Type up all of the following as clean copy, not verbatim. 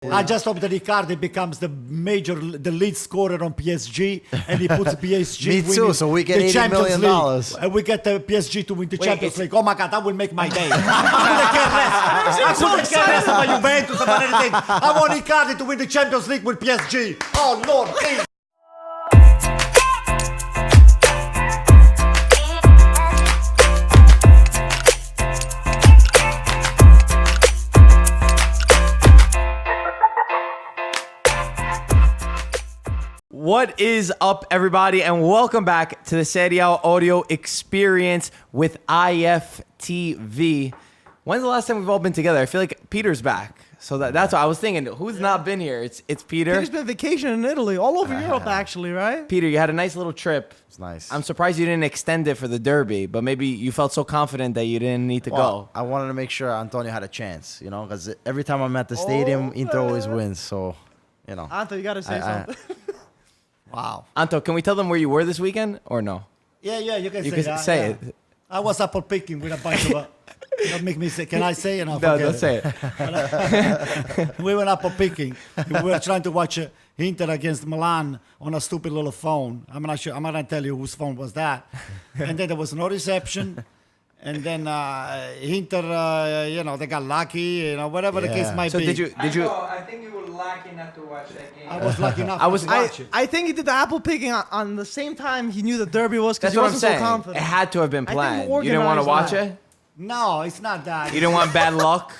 I just hope that Icardi becomes the lead scorer on PSG, and he puts PSG. Me too. winning So we get the $80 Champions million. League. And we get the PSG to win the Champions League. Oh my God, that will make my day. I couldn't care less about Juventus about anything. I want Icardi to win the Champions League with PSG. Oh Lord, please. What is up, everybody, and welcome back to the Serie A audio experience with IFTV. When's the last time we've all been together? I feel like Peter's back. So that's what I was thinking. Who's not been here? It's Peter. Peter's been vacation in Italy, all over Europe, actually, right? Peter, you had a nice little trip. It's nice. I'm surprised you didn't extend it for the Derby, but maybe you felt so confident that you didn't need to go. I wanted to make sure Antonio had a chance, because every time I'm at the stadium, Inter always wins. So, Anto, you got to say something. Wow. Anto, can we tell them where you were this weekend or no? Yeah, you can You say can that. say yeah. it. I was apple picking with a bunch of. Don't make me say. Can I say it? No, don't say it. We went apple picking. We were trying to watch Inter against Milan on a stupid little phone. I'm not sure. I'm not gonna tell you whose phone was that. And then there was no reception. And then Inter, they got lucky. Whatever the case might So be. did you? I think you were lucky not to watch that game. I was lucky enough I was- to watch it. I think he did the apple picking on the same time he knew the Derby was because That's he what I'm wasn't so saying. confident. It had to have been I think he planned. You didn't want to watch organized it? No, it's not that. You didn't want bad luck?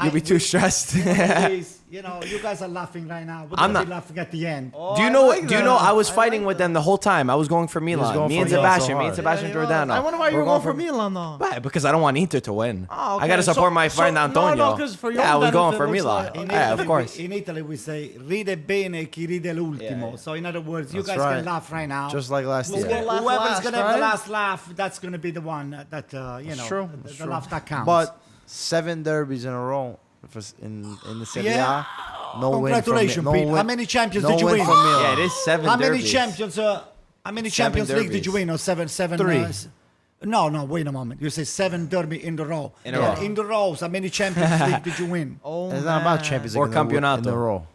You'd be too we- stressed. Please, you guys are laughing right now. We're I'm gonna be not. laughing at the end. Oh, Do you I know? like do you that. know? I was I fighting like with that. them the whole time. I was going for Milan. going Me for and Milan so Sebastian. Me and hard. Sebastian Yeah, Giordano. I wonder why you We're were going for Milan, though. Why? Because I don't want Inter to win. Oh, okay. I got to support my friend Antonio. No, 'cause for your yeah, I was going benefit, for it looks Milan. like- Yeah, of course. In Italy, we say "ride bene chi ride l'ultimo." Yeah. So, in other words, you That's guys right. can laugh right now. Just like last We'll year. go laugh Whoever's last, gonna have the right? last laugh, that's gonna be the one that True. the laugh that counts. But 7 derbies in a row in the Serie A. Yeah. No win from Congratulations, no Pete. win- How many champions no did you win win? from Milan. Yeah, it is 7 how many derbies. champions? How many Champions League did you derbies. win? Or seven? 3. No, wait a moment. You say 7 derby in a row. In a row. In the rows, how many Champions League did you win? Oh, It's not about man. Champions Or League in a Campionato. row.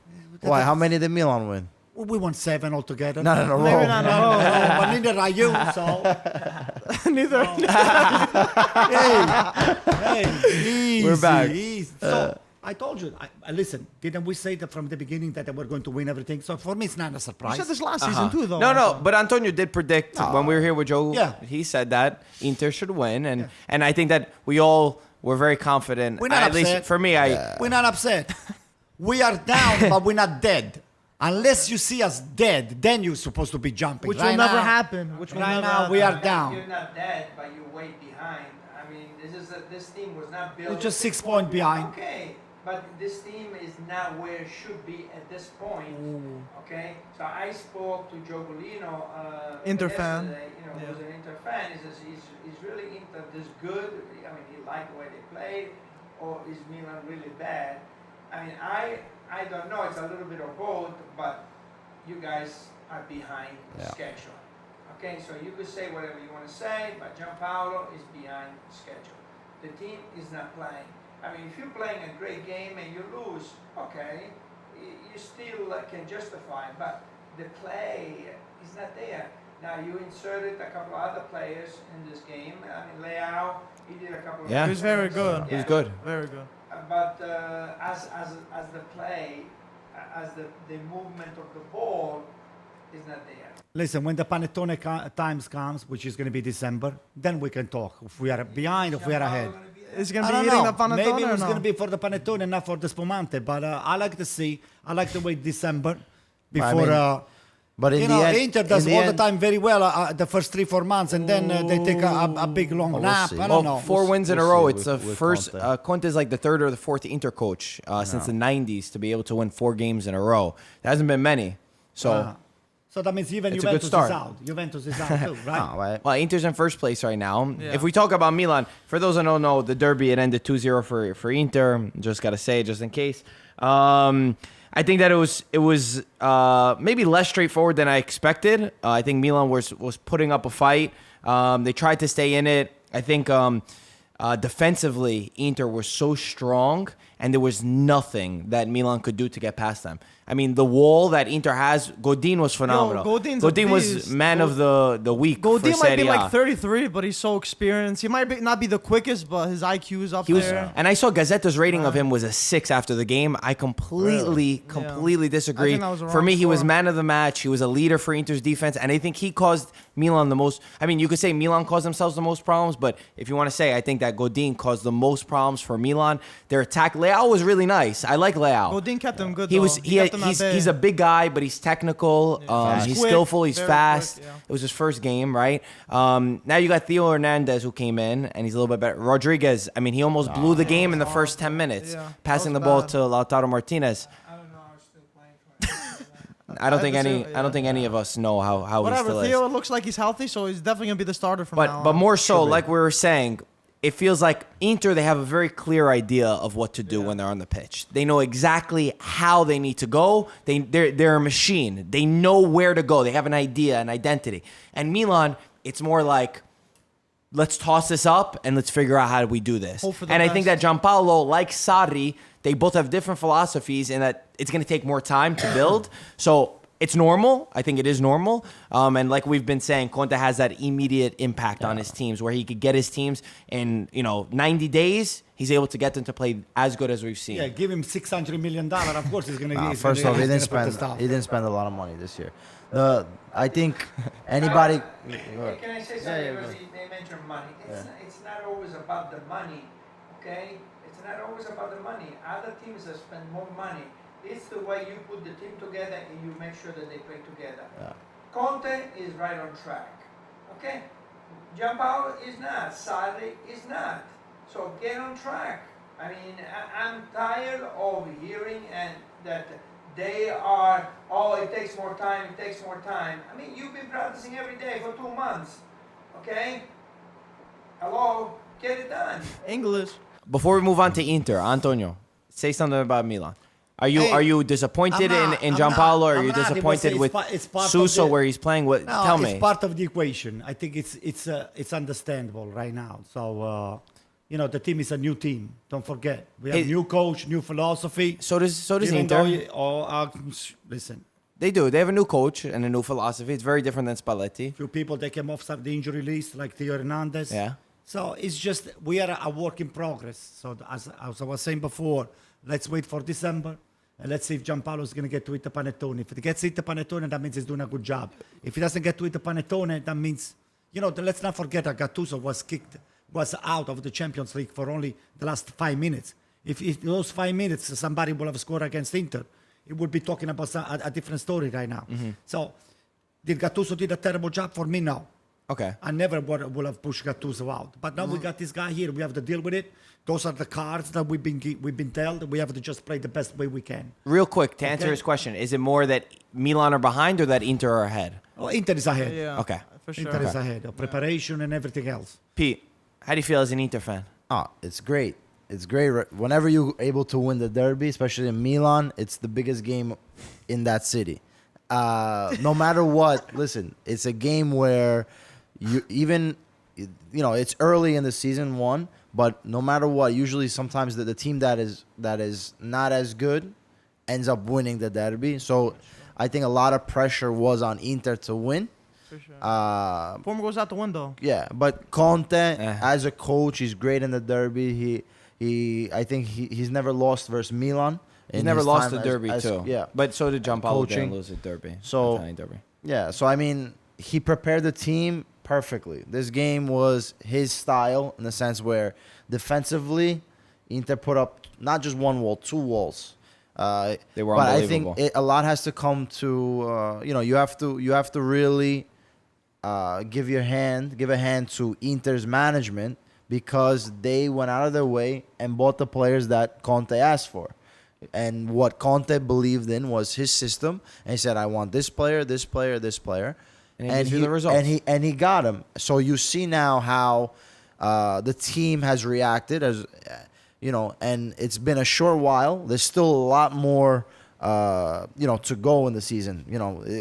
Why? How many did Milan win? Well, we won 7 altogether. Not in a row. Maybe not in a row. No, but neither are you. So Neither. hey, easy, We're back. easy. So I told you. Listen, didn't we say that from the beginning that they were going to win everything? So for me, it's not a You surprise. said this last season, too, though. No, but Antonio did predict when we were here with Joe. Yeah. He said that Inter should win, and I think that we all were very confident. We're not At least upset. for me, We're not upset. We are down, but we're not dead. Unless you see us dead, then you're supposed to be jumping. Which Right will never now- happen. Which will Right never now, happen. we are down. You're not dead, but you're way behind. I mean, this team was not built. We're just 6 points behind. Okay, but this team is not where it should be at this point. Okay, so I spoke to Joe Bolino, Inter fan. yesterday, who's an Inter fan. He says he's really Inter this good. I mean, he liked the way they played, or is Milan really bad? I mean, I don't know. It's a little bit of both, but you guys are behind schedule. Okay, so you could say whatever you want to say, but Gianpaolo is behind schedule. The team is not playing. I mean, if you're playing a great game and you lose, okay, you still can justify, but the play is not there. Now, you inserted a couple of other players in this game. I mean, Leao, he did a couple of Yeah. He was very good. He was good. Very good. But as the play, as the movement of the ball is not there. Listen, when the Panettone times comes, which is going to be December, then we can talk. If we are behind, if we are ahead. Is he going I to don't be eating know. the panettone Maybe or it's no? going to be for the Panettone, not for the Spumante. But I like to see. I like to wait December before. mean, But in the end, Inter does in all the the time very well the first 3-4 months, and then they take a big long We'll nap. see. I Well, don't know. 4 wins in a we'll row. see It's the with first. Conte. Conte is like the 3rd or the 4th Inter coach since the 90s to be able to win 4 games in a row. There hasn't been many. So, So that means even It's a good Juventus is start. out. Juventus is out too, right? No, right? well, Inter's in first place right now. Yeah. If we talk about Milan, for those that don't know, the derby, it ended 2-0 for Inter. Just got to say, just in case. I think that it was maybe less straightforward than I expected. I think Milan was putting up a fight. They tried to stay in it. I think defensively, Inter was so strong, and there was nothing that Milan could do to get past them. I mean, the wall that Inter has, Godin was phenomenal. Godin was beast. man of the week for Godin Serie might be A. like 33, but he's so experienced. He might not be the quickest, but his IQ is up He was, there. and I saw Gazzeta's rating of him was a 6 after the game. I completely disagree. I think that was the For wrong me, he was score. man of the match. He was a leader for Inter's defense, and I think he caused Milan the most. I mean, you could say Milan caused themselves the most problems, but if you want to say, I think that Godin caused the most problems for Milan. Their attack, Leao was really nice. I like Leao. Godin kept him good. He was. He kept him at bay. He's a big guy, but he's technical. He's Quick, skillful. He's very fast. quick, yeah. It was his first game, right? Now you got Theo Hernandez who came in, and he's a little bit better. Rodriguez. I mean, he almost blew the game in the first 10 minutes, Yeah, passing the that ball was to Lautaro Martinez. I don't know. I'm still playing for him. I don't think Yeah. any of us know how he Whatever. still Theo is. looks like he's healthy, so he's definitely gonna be the starter from now But on. more so, like we were saying, it feels like Inter, they have a very clear idea of what to do when they're on the pitch. They know exactly how they need to go. They're a machine. They know where to go. They have an idea, an identity. And Milan, it's more like, let's toss this up and let's figure out how do we do this. Hope for the And I think that best. Gianpaolo, like Sarri, they both have different philosophies in that it's going to take more time to build. So it's normal. I think it is normal. And like we've been saying, Conte has that immediate impact on his teams where he could get his teams in, 90 days. He's able to get them to play as good as we've seen. Yeah, give him $600 million. Of course, he's going to. First off, he didn't spend a lot of money this year. I think anybody. Can I say something? Because they mentioned money. It's not always about the money, okay? It's not always about the money. Other teams that spend more money. It's the way you put the team together and you make sure that they play together. Yeah. Conte is right on track, okay? Gianpaolo is not. Sarri is not. So get on track. I mean, I'm tired of hearing and that they are, it takes more time, it takes more time. I mean, you've been practicing every day for 2 months, okay? Hello, get it done. English. Before we move on to Inter, Antonio, say something about Milan. Are you disappointed in Gianpaolo, or are you disappointed with Suso where he's playing? No, Tell me. It's part of the equation. I think it's understandable right now. So the team is a new team. Don't forget, we have new coach, new philosophy. So does Even Inter. though listen, They do. They have a new coach and a new philosophy. It's very different than Spalletti. few people they came off the injury list, like Theo Hernandez. Yeah. So it's just we are a work in progress. So as I was saying before, let's wait for December. And let's see if Gianpaolo is going to get to eat the panettone. If he gets to eat the panettone, that means he's doing a good job. If he doesn't get to eat the panettone, that means, let's not forget that Gattuso was out of the Champions League for only the last 5 minutes. If those 5 minutes somebody would have scored against Inter, it would be talking about a different story right now. Mm-hmm. So did Gattuso did a terrible job? For me, no. Okay. I never would have pushed Gattuso out. But now we got this guy here. We have to deal with it. Those are the cards that we've been dealt. We have to just play the best way we can. Real quick, to answer his question, is it more that Milan are behind or that Inter are ahead? Oh, Inter is ahead. Yeah. Okay. For sure. Inter is ahead of preparation and everything else. Pete, how do you feel as an Inter fan? It's great. It's great. Whenever you're able to win the derby, especially in Milan, it's the biggest game in that city. No matter what, listen, it's a game where it's early in the season one, but no matter what, usually sometimes the team that is not as good ends up winning the derby. So I think a lot of pressure was on Inter to win. For sure. Former goes out the window. Yeah, but Conte as a coach, he's great in the derby. I think he's never lost versus Milan. He's never lost the derby too. Yeah, but so did Gianpaolo. Coaching. Didn't lose the derby. So Italian derby. yeah, so I mean, he prepared the team perfectly. This game was his style in the sense where defensively, Inter put up not just one wall, 2 walls. They were but unbelievable. I think a lot has to come to you have to really give a hand to Inter's management because they went out of their way and bought the players that Conte asked for. And what Conte believed in was his system, and he said, "I want this player, this player, this player," and he the results. And he got him. So you see now how the team has reacted, and it's been a short while. There's still a lot more, to go in the season.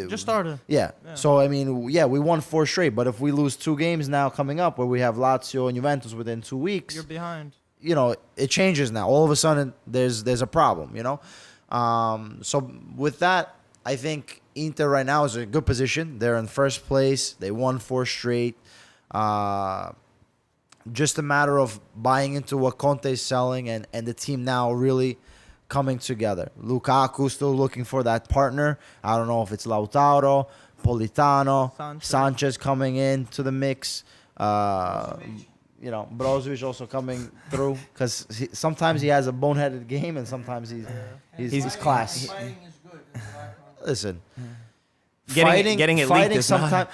Just started. Yeah. So I mean, we won 4 straight, but if we lose 2 games now coming up, where we have Lazio and Juventus within 2 weeks, You're behind. it changes now. All of a sudden, there's a problem, So with that, I think Inter right now is in a good position. They're in first place. They won 4 straight. Just a matter of buying into what Conte is selling and the team now really coming together. Lukaku still looking for that partner. I don't know if it's Lautaro, Politano, Sanchez coming in to the mix. Brozovic also coming through because sometimes he has a boneheaded game and sometimes he's class. Fighting is good. Listen, Getting it leaked is not.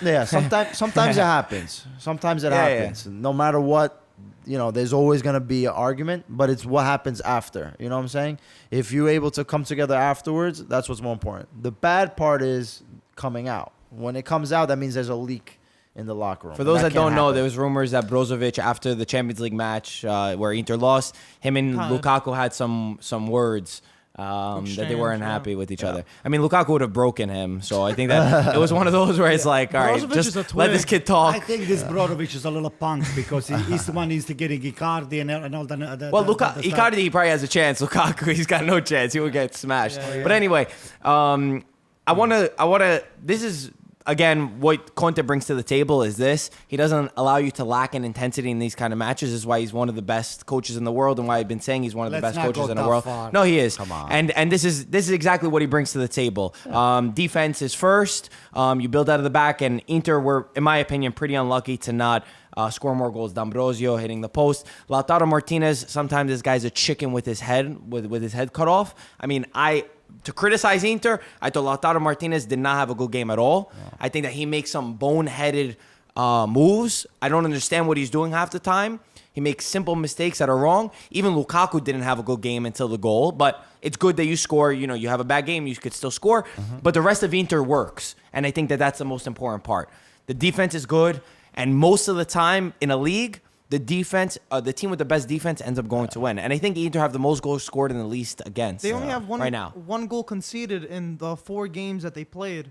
sometimes it happens. Sometimes it happens. No matter what, there's always gonna be an argument, but it's what happens after. You know what I'm saying? If you're able to come together afterwards, that's what's more important. The bad part is coming out. When it comes out, that means there's a leak in the locker room. For those that don't know, happen. there was rumors that Brozovic, after the Champions League match where Inter lost, him and Lukaku had some words that they weren't happy with each other. I mean, Lukaku would have broken him, so I think that it was one of those where it's like, all right, Brozovic just is a let this kid talk. I think this Brozovic is a little punk because he's the one instigating Icardi and all the Well, the Icardi, he probably has a chance. Lukaku, he's got no chance. He will get smashed. But anyway, I wanna. This is. Again, what Conte brings to the table is this. He doesn't allow you to lack in intensity in these kind of matches. This is why he's one of the best coaches in the world and why I've been saying he's one of the best coaches in the world. No, he is. Come on. And this is exactly what he brings to the table. Defense is first. You build out of the back, and Inter were, in my opinion, pretty unlucky to not score more goals. D'Ambrosio hitting the post. Lautaro Martinez, sometimes this guy's a chicken with his head, with his head cut off. I mean, to criticize Inter, I thought Lautaro Martinez did not have a good game at all. Yeah. I think that he makes some boneheaded moves. I don't understand what he's doing half the time. He makes simple mistakes that are wrong. Even Lukaku didn't have a good game until the goal, but it's good that you score. You have a bad game, you could still score. But the rest of Inter works, and I think that that's the most important part. The defense is good, and most of the time in a league, the defense, the team with the best defense ends up going to win. And I think Inter have the most goals scored and the least against. They only have one goal conceded in the 4 games that they played.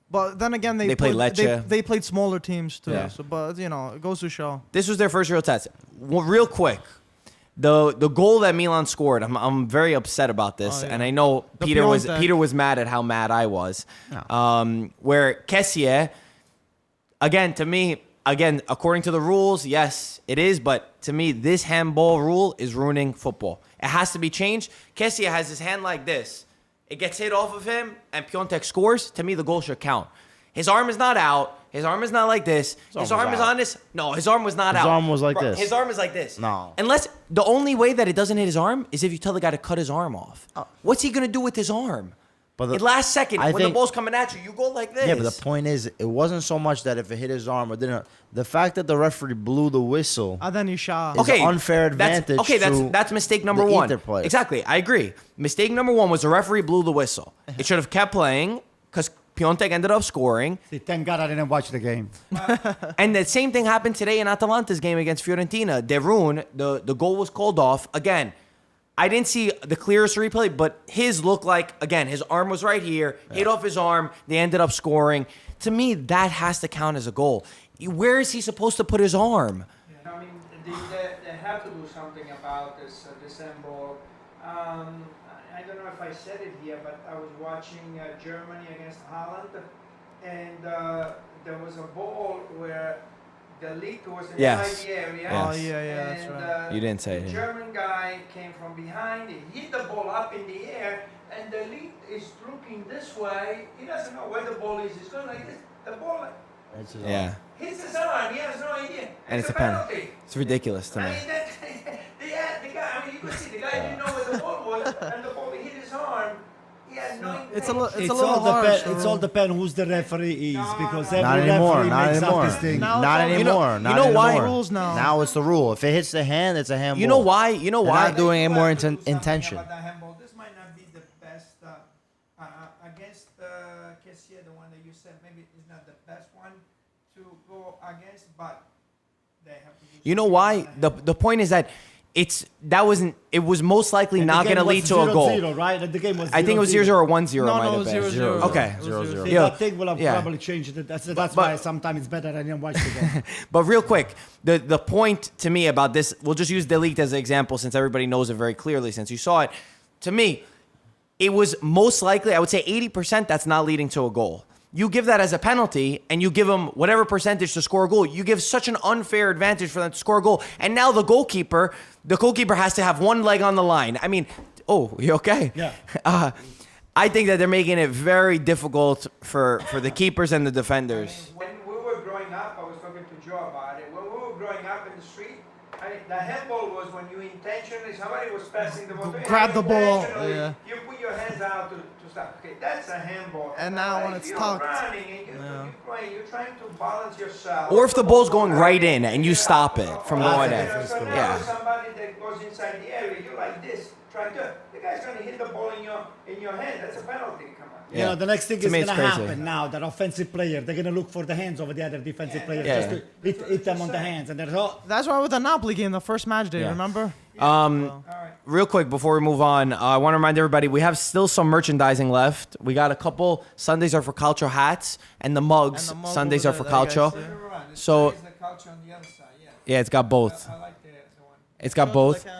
But then again, they played Lecce. They played smaller teams too. Yeah. So, but it goes to show. This was their first real test. Well, real quick, the goal that Milan scored, I'm very upset about this, and I know Peter was mad at how mad I was. No. Where Kessie, again, to me. Again, according to the rules, yes, it is. But to me, this handball rule is ruining football. It has to be changed. Kessie has his hand like this. It gets hit off of him, and Piontek scores. To me, the goal should count. His arm is not out. His arm is not like this. His arm is on this. No, his arm was not out. His arm was like this. His arm is like this. No. Unless the only way that it doesn't hit his arm is if you tell the guy to cut his arm off. What's he going to do with his arm? But last second, when the ball's coming at you, you go like this. Yeah, but the point is, it wasn't so much that if it hit his arm or didn't. The fact that the referee blew the whistle is an unfair advantage. That's mistake number one. Exactly, I agree. Mistake number one was the referee blew the whistle. It should have kept playing because Piontek ended up scoring. See, thank God I didn't watch the game. And the same thing happened today in Atalanta's game against Fiorentina. De Roon, the goal was called off. Again, I didn't see the clearest replay, but his looked like, again, his arm was right here, hit off his arm, they ended up scoring. To me, that has to count as a goal. Where is he supposed to put his arm? I mean, they have to do something about this handball. I don't know if I said it here, but I was watching Germany against Holland, and there was a ball where the leak was in the area. Yes. Oh, yeah, that's right. You didn't say it. The German guy came from behind, he hit the ball up in the air, and the leak is looking this way. He doesn't know where the ball is. He's going like this. The ball hits his arm. He has no idea. And it's a penalty. It's ridiculous to me. I mean, the guy, you could see the guy didn't know where the ball was, and the ball hit his arm. It's a little harsh. It's all depend who's the referee is because every Not anymore. referee Not makes anymore. up his thing. Not anymore. You know why? Rules now. Now it's the rule. If it hits the hand, it's a handball. You know why? They're not doing it more intention. This might not be the best against Kessie, the one that you said. Maybe it's not the best one to go against, but they have to do You know why? The point is that it was most likely And not the game going to lead was to a goal. 0-0, right? And the game was I think it was 0-0 or 1-0. No, might no, have been. 0-0. Okay. 0-0. See, Yeah. that thing will have Yeah. probably changed it. That's why sometimes it's better than watch the game. But real quick, the point to me about this, we'll just use Delete as an example since everybody knows it very clearly since you saw it. To me, it was most likely, I would say 80% that's not leading to a goal. You give that as a penalty and you give them whatever percentage to score a goal. You give such an unfair advantage for them to score a goal. And now the goalkeeper has to have one leg on the line. I mean, oh, you okay? Yeah. I think that they're making it very difficult for the keepers and the defenders. When we were growing up, I was talking to Joe about it. When we were growing up in the street, the handball was when you intentionally, somebody was passing the ball. Grab the ball, Intentionally, yeah. You put your hands out to stop. Okay, that's a handball. And now when If it's you're tucked. running and you're playing, you're trying to balance yourself. Or if the ball's going right in and you stop it from going in. So now Yeah. somebody that goes inside the area, you're like this, trying to. The guy's going to hit the ball in your hand. That's a penalty. Come on. You know, the next thing To is me, going to it's crazy. happen now. That offensive player, they're going to look for the hands of the other defensive player Yeah. just to hit them on the hands. And they're That's why with the Napoli game, the first match day, Yeah. remember? Real quick before we move on, I want to remind everybody we have still some merchandising left. We got a couple. Sundays are for Calcio hats, and the mugs. And the mug Sundays over are for there, that Calcio. guy's, So There's the couch on the other side. Yeah. yeah, it's got both. I like the one. It's got both. Yeah,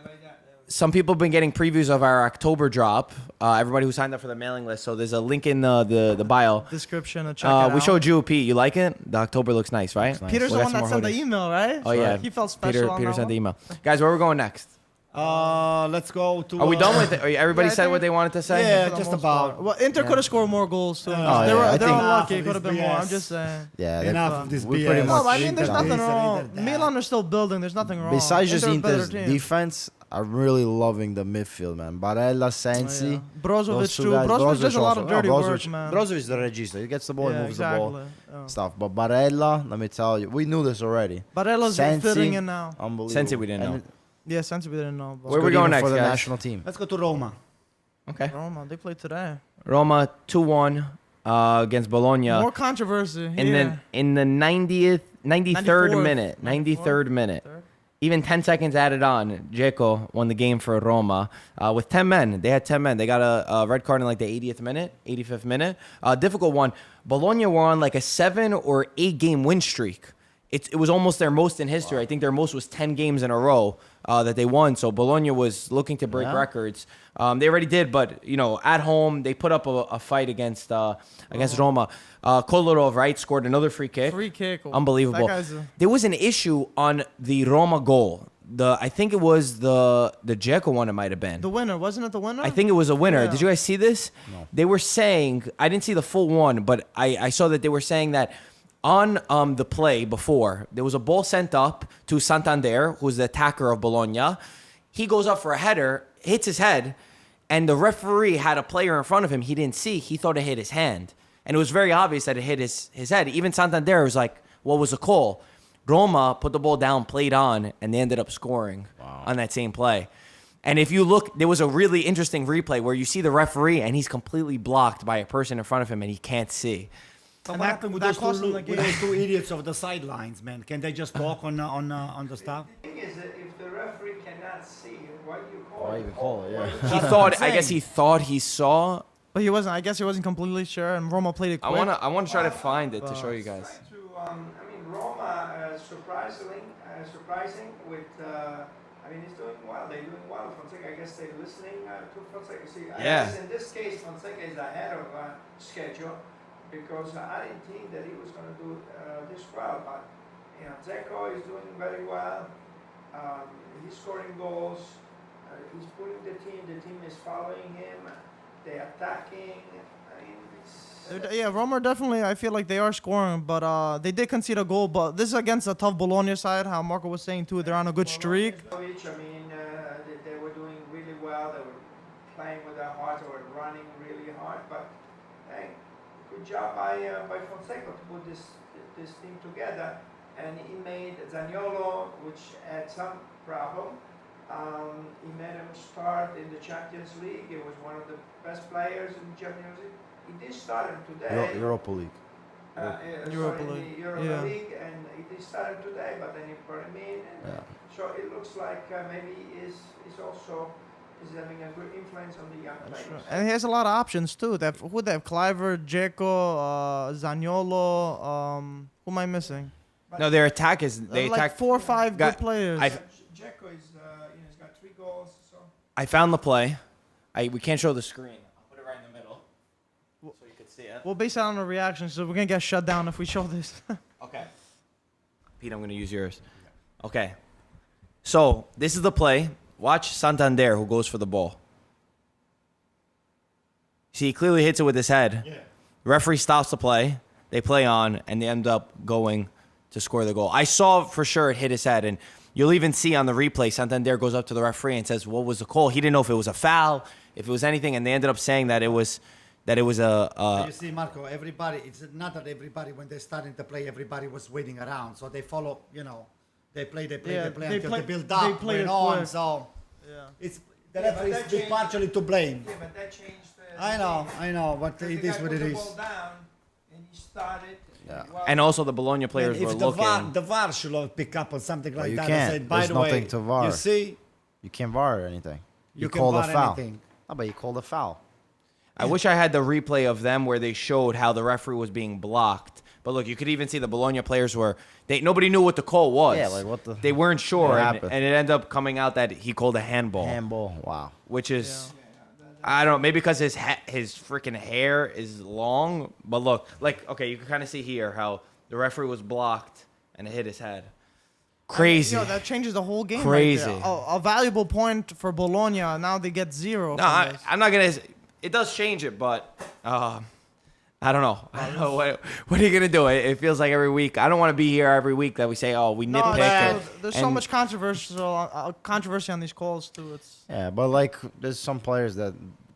like that. Some people have been getting previews of our October drop. Everybody who signed up for the mailing list. So there's a link in the bio. Description and check it out. We showed you, Pete. You like it? The October looks nice, right? Peter's We the got one some that more sent the hoodies. email, right? Oh yeah, He felt special on Peter that sent the one. email. Guys, where are we going next? let's go to. Are we done with it? Everybody Yeah, I said what think- they wanted to say. Yeah, For the just most about. part. Well, Inter could have scored more goals too. Oh, they yeah, were I they're think- unlucky. It Enough could of have been this more. I'm BS. just saying. Yeah, Enough of this we BS. pretty No, much I mean, there's Inter nothing this and wrong. Inter that. Milan are still building. There's nothing wrong. Besides just Inter a better Inter's team. defense, I'm really loving the midfield, man. Barella, Sensi. Oh, yeah. Brozovic those two too. guys. Brozovic does a lot of also. dirty Brozovic, work, man. Brozovic is the regista. He gets the ball, Yeah, he moves the ball, exactly. Yeah. stuff. But Barella, let me tell you, we knew this already. Barella's Sensi, fitting in now. Unbelievable. Sensi we didn't know. And Yeah, Sensi we didn't know. Where But we good going even next, for the guys? national team. Let's go to Roma. Okay. Roma, they played today. Roma 2-1 against Bologna. More controversy And here. then in the 93rd 94th. minute, 93rd minute, even 10 seconds added on, Dzeko won the game for Roma with 10 men. They had 10 men. They got a red card in like the 80th minute, 85th minute. Difficult one. Bologna were on like a 7 or 8 game win streak. It was almost their most in history. I think their most was 10 games in a row that they won. So Bologna was looking to break Yeah. records. They already did, but you know, at home they put up a fight against Roma. Kolarov, right, scored another free kick. Free kick. Unbelievable. That guy's There was an issue on the Roma goal. I think it was the Dzeko one. It might have been. the winner. Wasn't it the winner? I think it was a winner. Yeah. Did you guys see this? No. They were saying, I didn't see the full one, but I saw that they were saying that on the play before, there was a ball sent up to Santander, who's the attacker of Bologna. He goes up for a header, hits his head, and the referee had a player in front of him he didn't see. He thought it hit his hand. And it was very obvious that it hit his head. Even Santander was like, what was the call? Roma put the ball down, played on, and they ended up scoring on that same play. And if you look, there was a really interesting replay where you see the referee and he's completely blocked by a person in front of him and he can't see. But And what that- happened with that those, cost them the with game. those two idiots of the sidelines, man? Can they just talk on the stuff? The thing is that if the referee cannot see, why do you call Why it? even call it? Yeah. He thought, I guess he thought he saw. But he wasn't. I guess he wasn't completely sure, and Roma played it quick. I wanna try to find it to show you guys. I mean, Roma surprising with. I mean, he's doing well. They're doing well. Fonseca, I guess they're listening to Fonseca. See, I Yeah. guess in this case, Fonseca is ahead of schedule because I didn't think that he was going to do this well. But you know, Dzeko is doing very well. He's scoring goals. He's pulling the team. The team is following him. They're attacking. I mean, it's. Yeah, Roma definitely. I feel like they are scoring, but they did concede a goal. But this is against a tough Bologna side. How Marco was saying too, they're on a good streak. I mean, they were doing really well. They were playing with their hearts. They were running really hard. But hey, good job by Fonseca to put this team together. And he made Zaniolo, which had some problem. He made him start in the Champions League. He was one of the best players in the Champions League. He did start him today. Europa League. Europa Sorry, League. in the Europa Yeah. League, and he did start him today, but then he put him in. And Yeah. So it looks like maybe is also is having a good influence on the young players. And he has a lot of options too. They have Cliver, Dzeko, Zaniolo. Who am I missing? No, their attack is they like attack. 4 or 5 Got- good players. Dzeko is he's got 3 goals. So I found the play. We can't show the screen. I'll put it right in the middle so you can see it. We'll base it on the reactions, so we're gonna get shut down if we show this. Okay. Pete, I'm going to use yours. Okay. So, this is the play. Watch Santander, who goes for the ball. See, he clearly hits it with his head. Yeah. Referee stops the play. They play on, and they end up going to score the goal. I saw for sure it hit his head, and you'll even see on the replay, Santander goes up to the referee and says, what was the call? He didn't know if it was a foul, if it was anything, and they ended up saying that it was a You see, Marco, everybody, it's not that everybody, when they're starting to play, everybody was waiting around. So they follow, they play Yeah, until they the play- build up they play went it on. quick. So Yeah. it's the Yeah, but referee that is changed- partially to blame. yeah, but that changed. I know, but The it guy is what put it the is. ball down and he started. Yeah. Well, and also the Bologna Man, players were if the looking. VAR should have picked up on something like you that can't. and said, by There's the way, nothing to VAR. you see, You can't VAR or anything. you can called a VAR foul. anything. Oh, but you called a foul. I wish I had the replay of them where they showed how the referee was being blocked. But look, you could even see the Bologna players nobody knew what the call was. Yeah, like, what the- They weren't sure, what and happened? it ended up coming out that he called a handball, Handball. Wow. which is I don't know, maybe because his freaking hair is long. But look, okay, you can kind of see here how the referee was blocked and it hit his head. Crazy. That changes the whole game. Crazy. Right there. A valuable point for Bologna. Now they get 0. No, from this. I'm not gonna. It does change it, but I don't know. What are you gonna do? It feels like every week. I don't want to be here every week that we say, "Oh, we No, nitpick." there's so much controversy on these calls too. Yeah, but like there's some players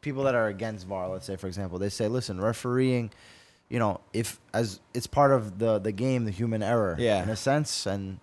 people that are against VAR, let's say for example, they say, listen, refereeing, if as it's part of the game, the human error, Yeah. in a sense, and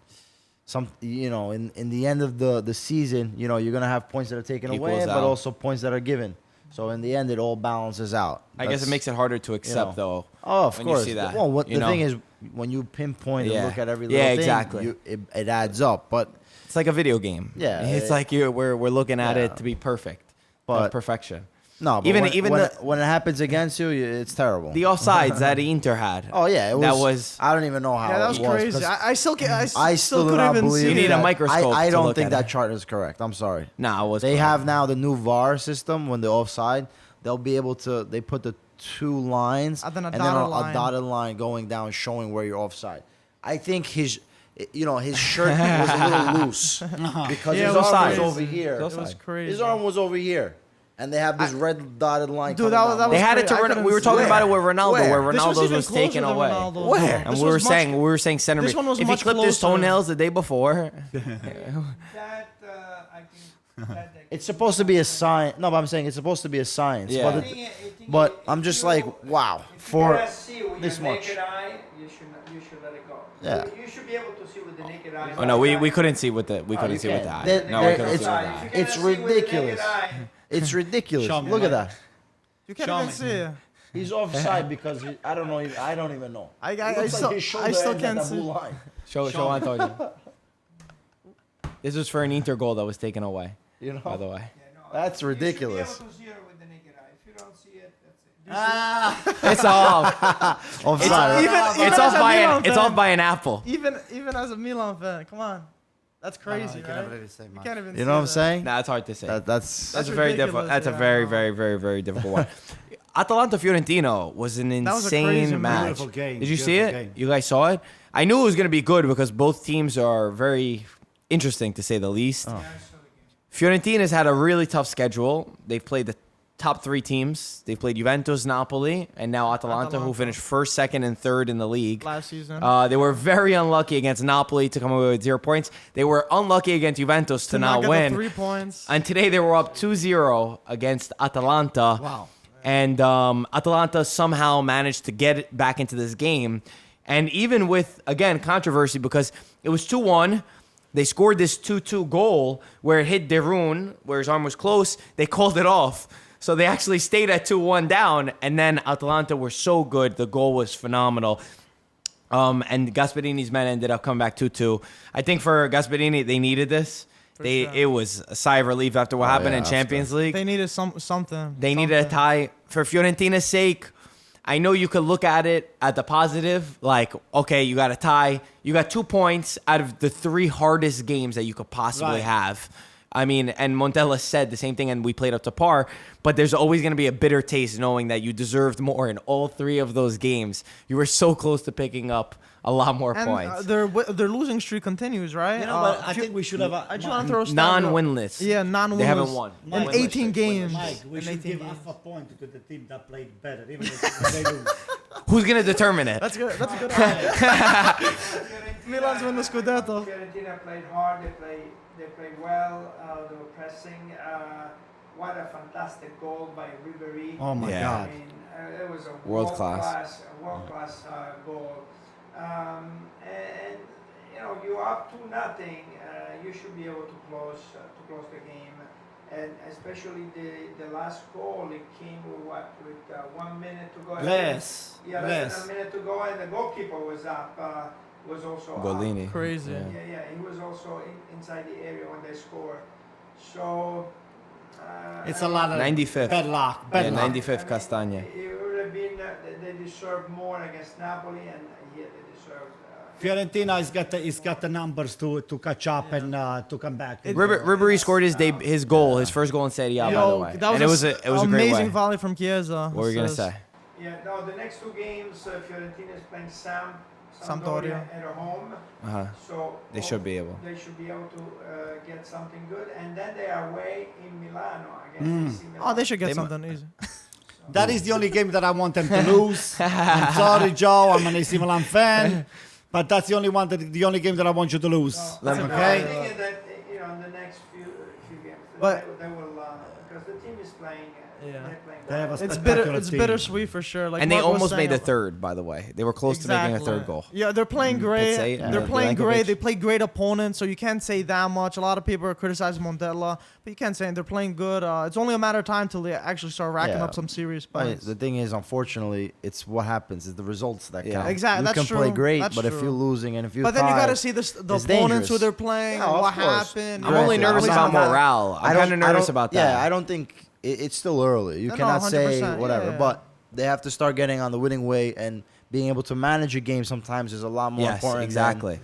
some, in the end of the season, you're gonna have points that are taken away, Equals but out. also points that are given. So in the end, it all balances out. I guess it makes it harder to accept, know. though. Oh, of when course. you see that. Well, you the know? thing is, when you pinpoint Yeah. and look at every Yeah, little thing, exactly. it adds up. But It's like a video game. Yeah, it's like we're looking at yeah. it to be perfect, But- of perfection. no, but Even- when, even when, the- it, when it happens against you, it's terrible. The offsides that Inter had. Oh yeah, it was. That was- I don't even know how. Yeah, that was it crazy. 'cause I still can't. I still do couldn't not even believe. see You need a that. microscope I to don't look think at that it. chart is correct. I'm sorry. Nah, it was. They crazy. have now the new VAR system. When they're offside, they'll be able to. They put the 2 lines And then a a dotted dotted line going down, showing where you're offside. I think his shirt was a little loose because Yeah, his it was arm was crazy. over here. It was It was crazy. His arm was over here, and they have this red dotted line. Dude, coming that down. was They had it to I Ronaldo. couldn't We were see talking it. about it with Ronaldo, Where? where This Ronaldo's even was closer taken than away. Ronaldo's. Where? And This we were was saying center this mid. one was If he much clipped his closer. toenails the day before, That I think that It's supposed to be a science. No, but I'm saying it's supposed to be a science. Yeah. But I'm just like, wow. For see with this your much. naked eye, you should let it go. Yeah. You should be able to see with the naked eye. oh no, we couldn't see with the you see with can't. the eye. There- No, we there- couldn't see with it's- the If eye. you cannot It's see with the naked ridiculous. eye, it's ridiculous. Show me, Look at Mike. that. You can't Show even me. see it. He's offside because I don't know. I don't even know. I It looks still, like his shoulder I still ends at can't the blue see. line. Show Antonio. This was for an Inter goal that was taken away. You know, By the way. yeah, no, That's you ridiculous. should be able to see it with the naked eye. If you don't see it, that's it. It's off. Offside. It's off as a by Milan it's fan. off by an apple. Even as a Milan fan, come on, that's crazy, you can right? never really say You much. can't even. You see know what I'm that. saying? Nah, it's hard to say. That's That's a very difficult. ridiculous, That's a yeah, very, no. very, very, very difficult one. Atalanta Fiorentino was an was a crazy insane match. Beautiful game, Did you see beautiful it? game. You guys saw it? I knew it was going to be good because both teams are very interesting, to say the least. Fiorentina's had a really tough schedule. They've played the top 3 teams. They've played Juventus, Napoli, and now Atalanta, who Atalanta. finished first, second, and third in the league. Last season. They were very unlucky against Napoli to come away with 0 points. They were unlucky against Juventus to not get win. the 3 points. And today they were up 2-0 against Atalanta. Wow. And Atalanta somehow managed to get it back into this game. And even with, again, controversy because it was 2-1. They scored this 2-2 goal where it hit Derun, where his arm was close. They called it off. So they actually stayed at 2-1 down. And then Atalanta were so good. The goal was phenomenal. And Gasperini's men ended up coming back 2-2. I think for Gasperini, they needed this. Sure. It was a sigh of relief after what happened in yeah, Champions League. They needed something. They needed a tie. For Fiorentina's sake, I know you could look at it at the positive, like, okay, you got a tie. You got 2 points out of the 3 hardest games that you could possibly Right. have. I mean, and Montella said the same thing, and we played up to par, but there's always going to be a bitter taste knowing that you deserved more in all 3 of those games. You were so close to picking up a lot more And points. their losing streak continues, right? You know, but I think we should have. I just want to throw a stat out. Non-winless. Yeah, non-winless. They haven't won. In Mike, 18 games. Mike, we In should 18 give games. half a point to the team that played better, even if they lose. Who's going to determine it? That's good. That's a good idea. Milan's win the Scudetto. Fiorentina played hard. They played well. They were pressing. What a fantastic goal by Ribery. Oh my Yeah. God. I mean, it was a World class. world class goal. And you know, you're up 2-0. You should be able to close the game. And especially the last goal, it came with 1 minute to go. Less. Yeah, less than a minute to go, and the goalkeeper was up. Was also up. Golini. Crazy. Yeah, he was also inside the area when they scored. So It's a lot of 95th. bad luck. Yeah, Bad luck. 95th Castagna. It would have been they deserved more against Napoli, and here they deserved. Fiorentina has got the numbers to catch up and to come back. Ribery scored his goal, his first goal in Serie A, by the Yo, way. that was, And it was a great amazing way. volley from Chiesa. What were you going to say? Yeah, no, the next 2 games, Fiorentina is playing Sampdoria. Sampdoria at home. Uh-huh. So They should be able. They should be able to get something good, and then they are away in Milano against AC Milan. Oh, they should get They something easy. That is the only game that I want them to lose. I'm sorry, Joe. I'm an AC Milan fan, but that's the only game that I want you to lose. No, I Okay. think that you know in the next few games But- they will because the team is playing. Yeah. They're playing They have a well. It's spectacular It's team. bittersweet for sure. Like And they Mark was almost made the saying- third, by the way. They were close to making a third goal. Yeah, they're playing great. Petsay, They're playing Milenkovic. great. They play great opponents, so you can't say that much. A lot of people are criticizing Montella, but you can't say they're playing good. It's only a matter of time till they actually start racking Yeah. up some serious But points. the thing is, unfortunately, it's what happens. It's the results that Yeah. count. Exactly, You that's can play true. great, That's but if true. you're losing and if you But then you got to tie, see the it's opponents dangerous. who they're playing, Yeah, and of what course. happened. I'm only nervous I'm about not- morale. I'm kind of nervous about that. Yeah, I don't think it's still early. You No, cannot say 100%, whatever, yeah. but they have to start getting on the winning way, and being able to manage a game sometimes is a lot more Yes, important. exactly. Than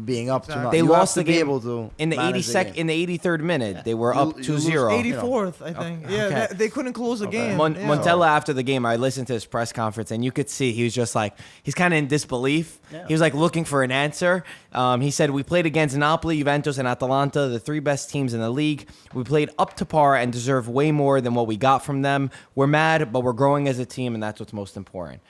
being up to Exactly. nothing. They You have lost to the be game able to in the manage 82nd, game. in the 83rd minute. They were You- up you 2-0. lose 84th, I think. Yeah, Okay. they couldn't close the game. Yeah. Montella, after the game, I listened to his press conference, and you could see he was just like, he's kind of in disbelief. Yeah. He was like looking for an answer. He said, we played against Napoli, Juventus, and Atalanta, the 3 best teams in the league. We played up to par and deserve way more than what we got from them. We're mad, but we're growing as a team, and that's what's most important.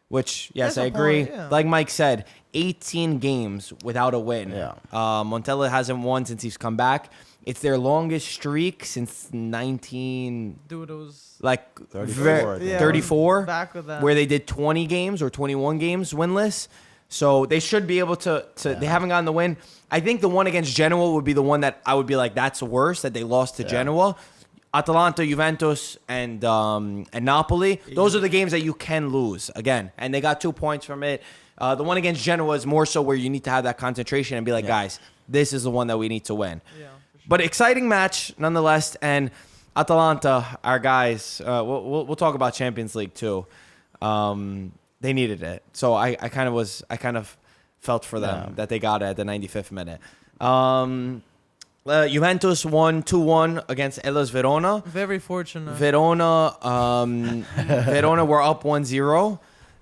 Which, yes, That's I a agree. point, yeah. Like Mike said, 18 games without a win. Yeah. Montella hasn't won since he's come back. It's their longest streak since 19... Dude, it was 34, I think. 34, back with that. where they did 20 games or 21 games winless. So they should be able to they haven't gotten the win. I think the one against Genoa would be the one that I would be like, that's worse, that they lost to Genoa. Atalanta, Juventus, and Napoli. Those are the games that you can lose, again. And they got 2 points from it. The one against Genoa is more so where you need to have that concentration and be like, guys, this is the one that we need to win. Yeah. But exciting match nonetheless, and Atalanta, our guys, we'll talk about Champions League too. They needed it, so I kind of felt for them that they got it at the 95th minute. Juventus won 2-1 against Hellas Verona. Very fortunate. Verona were up 1-0.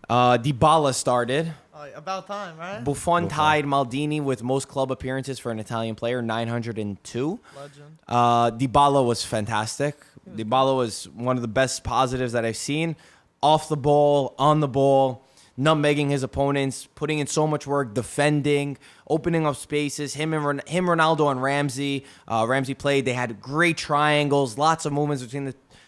Dybala started. About time, right? Buffon tied Maldini with most club appearances for an Italian player, 902. Legend. Dybala was fantastic. Dybala was one of the best positives that I've seen. Off the ball, on the ball, nutmegging his opponents, putting in so much work, defending, opening up spaces. Him, Ronaldo, and Ramsey. Ramsey played. They had great triangles, lots of movements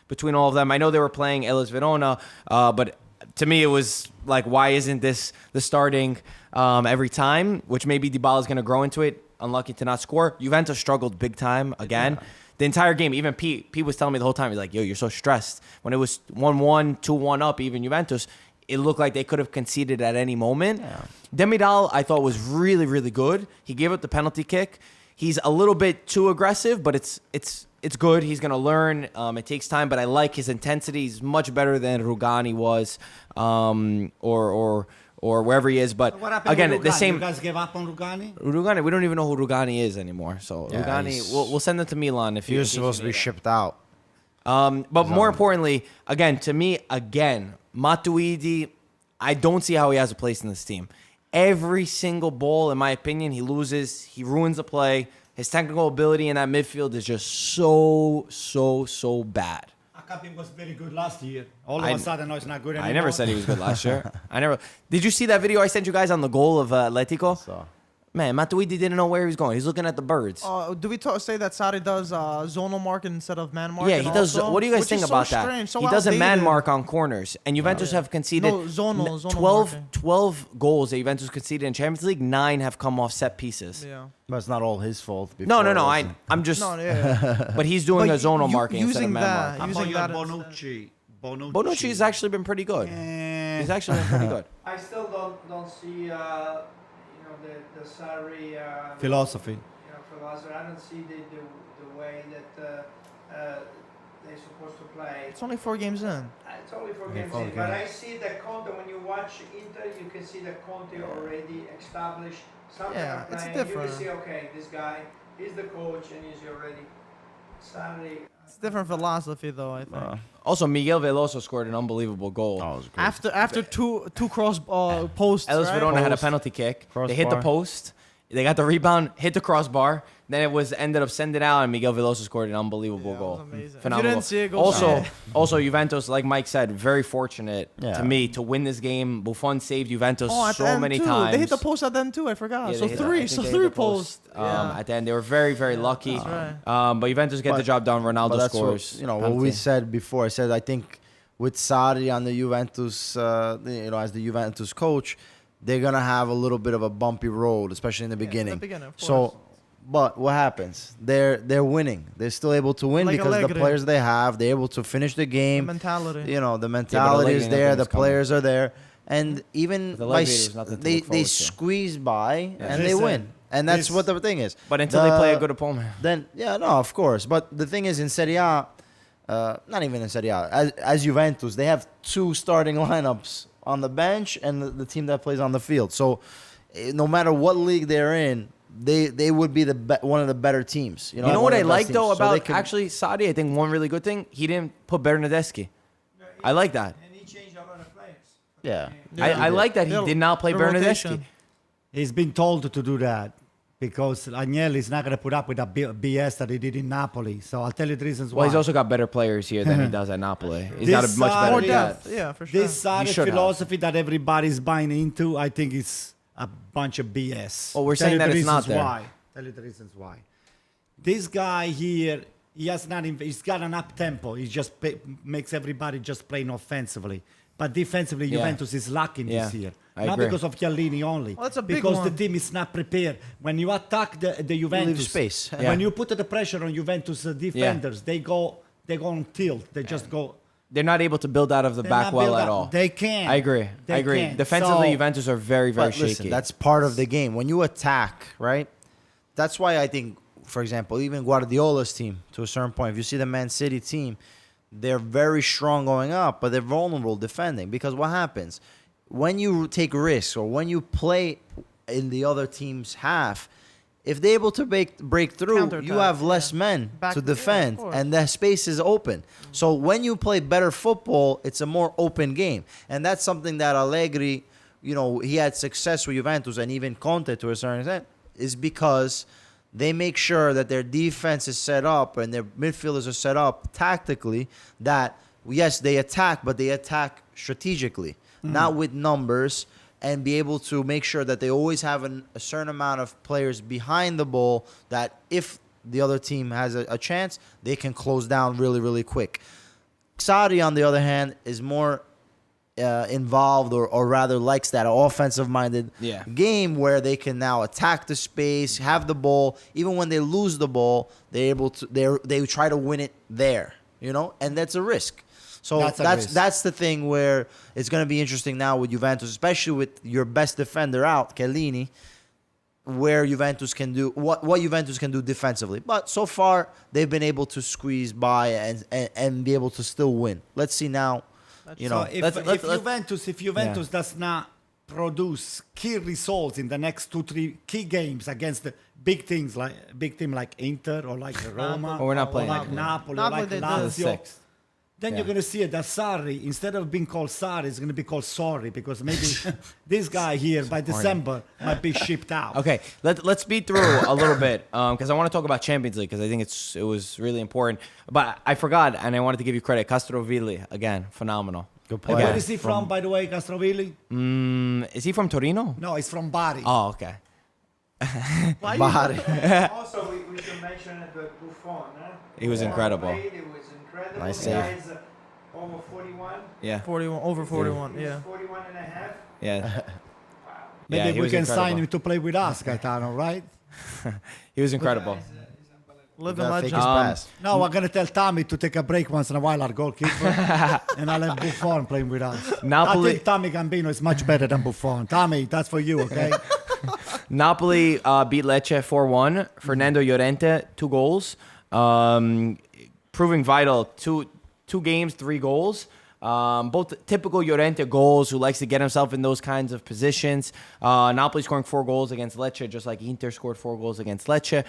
between all of them. I know they were playing Hellas Verona, but to me, it was like, why isn't this the starting every time? Which maybe Dybala is going to grow into it. Unlucky to not score. Juventus struggled big time again. Yeah. The entire game, even Pete was telling me the whole time, he's like, yo, you're so stressed. When it was 1-1, 2-1 up, even Juventus, it looked like they could have conceded at any moment. Demidal, I thought, was really, really good. He gave up the penalty kick. He's a little bit too aggressive, but it's good. He's going to learn. It takes time, but I like his intensity. He's much better than Rugani was, or wherever he is. But What happened again, with the Rugani? same. You guys gave up on Rugani? Rugani, we don't even know who Rugani is anymore. So Yeah, Rugani, he's- we'll send him to Milan if He was if supposed to be need it. shipped out. But more importantly, again, to me, Matuidi, I don't see how he has a place in this team. Every single ball, in my opinion, he loses. He ruins the play. His technical ability in that midfield is just so bad. Akabi was very good last year. All of I- a sudden, no, it's not good anymore. I never said he was good last year. Did you see that video I sent you guys on the goal of Atletico? So Man, Matuidi didn't know where he was going. He's looking at the birds. Do we say that Sarri does zonal marking instead of man marking? Yeah, he does. also? What do you guys Which think is about so that? strange, so He doesn't man outdated. mark on corners, and Juventus have conceded No, zonal 12, marking. 12 goals that Juventus conceded in Champions League. 9 have come off set pieces. Yeah. but it's not all his fault. No. before, was it? I'm just. No, yeah. But he's doing But a zonal you- marking instead of using man that- marking. How using about your that instead. Bonucci? Bonucci's actually been pretty good. He's actually been pretty good. I still don't see the Sarri Philosophy. philosophy. I don't see the way that they're supposed to play. It's only 4 games in. It's only for games for in, but games. I see that Conte, when you watch Inter, you can see that Conte already established something Yeah, of it's playing. different. You can see, okay, this guy, he's the coach and he's already Sarri. It's different philosophy, though, I think. Also, Miguel Veloso scored an unbelievable goal. Oh, it was great. After two cross posts, Ellis right? Verona had a Post. penalty kick. They hit the Crossbar. post. They got the rebound, hit the crossbar. Then it was ended up sending out, and Miguel Veloso scored an unbelievable Yeah, it goal. was amazing. If you Phenomenal. didn't see it, go also, see it. also Juventus, like Mike said, very fortunate Yeah. to me to win this game. Buffon saved Juventus Oh, at the so end many too. times. They hit the post at the end too. I forgot. Yeah, so they hit the- I three. think So they hit 3 the post, posts. Yeah. At the end, they were very, very lucky. That's right. But Juventus get the But- job done. But Ronaldo that's scores. what, what we penalty. said before. I said I think with Sarri on the Juventus, as the Juventus coach, they're gonna have a little bit of a bumpy road, especially in the beginning. beginning, of So, course. but what happens? They're winning. They're still able to win Like because the Allegri. players they have, they're able to finish the The game. mentality. The mentality is Allegri, there. nothing The is coming. players are there, and even With by Allegri, there's nothing to they look forward to. squeeze by and they Listen, win, and that's this- what the thing is. But until they play a The- good opponent. then of course. But the thing is, in Serie A, not even in Serie A, as Juventus, they have 2 starting lineups on the bench and the team that plays on the field. So no matter what league they're in, they would be one of the better teams. You know one what of I the best like teams. though So they about can- actually Saudi? I think one really good thing, he didn't put Bernadeschi. I like that. And he changed a lot of players. yeah. I like that he Yeah, did not play the Bernadeschi. rotation. He's been told to do that because Agnelli is not going to put up with that BS that he did in Napoli. So I'll tell you the reasons why. Well, he's also got better players here than he does at Napoli. He's got a This much side- better More Yeah. depth. depth. Yeah, for sure. This Sarri should have. philosophy that everybody's buying into, I think is a bunch of BS. Well, we're Tell saying you that the it's not reasons there. Why. Tell you the reasons why. This guy here, he has not. He's got an up tempo. He just makes everybody just playing offensively. But defensively, Yeah. Juventus is lacking this Yeah, year. I Not agree. because of Chiellini only. Well, that's a big because one. the team is not prepared. When you attack the Juventus, space. Yeah. when you put the pressure on Juventus defenders, they go on tilt. They just go. They're not able to build out of the They're back not well built at up. all. They can't. I agree. They I agree. can't. Defensively, So- Juventus are very, very But shaky. listen, that's part of the game. When you attack, right? That's why I think, for example, even Guardiola's team, to a certain point, if you see the Man City team, they're very strong going up, but they're vulnerable defending. Because what happens? When you take risks or when you play in the other team's half, if they're able to break through, you Counterattack, have less yeah. men Back- to yeah, of defend, course. and the space is open. So when you play better football, it's a more open game, and that's something that Allegri, he had success with Juventus and even Conte to a certain extent, is because they make sure that their defense is set up and their midfielders are set up tactically that, yes, they attack, but they attack strategically, not with numbers, and be able to make sure that they always have a certain amount of players behind the ball that if the other team has a chance, they can close down really, really quick. Saudi, on the other hand, is more involved or rather likes that offensive-minded Yeah. game where they can now attack the space, have the ball. Even when they lose the ball, they're able to. They try to win it there, and that's a risk. So That's a that's risk. the thing where it's going to be interesting now with Juventus, especially with your best defender out, Chiellini, where Juventus can do what Juventus can do defensively. But so far they've been able to squeeze by and be able to still win. Let's see now. You know, So if Juventus does not produce key results in the next 2-3 key games against the big team like Inter or like Roma, Well, we're not or playing like that game. Napoli, or Napoli, like they did. Lazio, Sixth. then Yeah. you're gonna see that Sarri, instead of being called Sarri, is gonna be called Sorry, because maybe this guy here by December might be shipped out. Okay, let's speed through a little bit because I want to talk about Champions League because I think it was really important. But I forgot, and I wanted to give you credit. Castrovilli, again, phenomenal. good And player. where is he from, by the way, Castrovilli? Is he from Torino? No, he's from Bari. Oh, okay. Body. Also, we should mention the Buffon. He was incredible. It was incredible. Nice The save. guy is over 41. Yeah, 41 over 41. He's Yeah. 41 and a half. yeah. Maybe Yeah, he we was can sign incredible. him to play with us, Gaetano, right? He was incredible. Living Gotta fake legend. his pass. No, I'm gonna tell Tommy to take a break once in a while, our goalkeeper, and I'll have Buffon playing with us. Napoli- I think Tommy Gambino is much better than Buffon. Tommy, that's for you, okay? Napoli beat Lecce 4-1. Fernando Llorente, 2 goals. Proving vital. Two games, 3 goals. Both typical Llorente goals, who likes to get himself in those kinds of positions. Napoli scoring 4 goals against Lecce, just like Inter scored 4 goals against Lecce.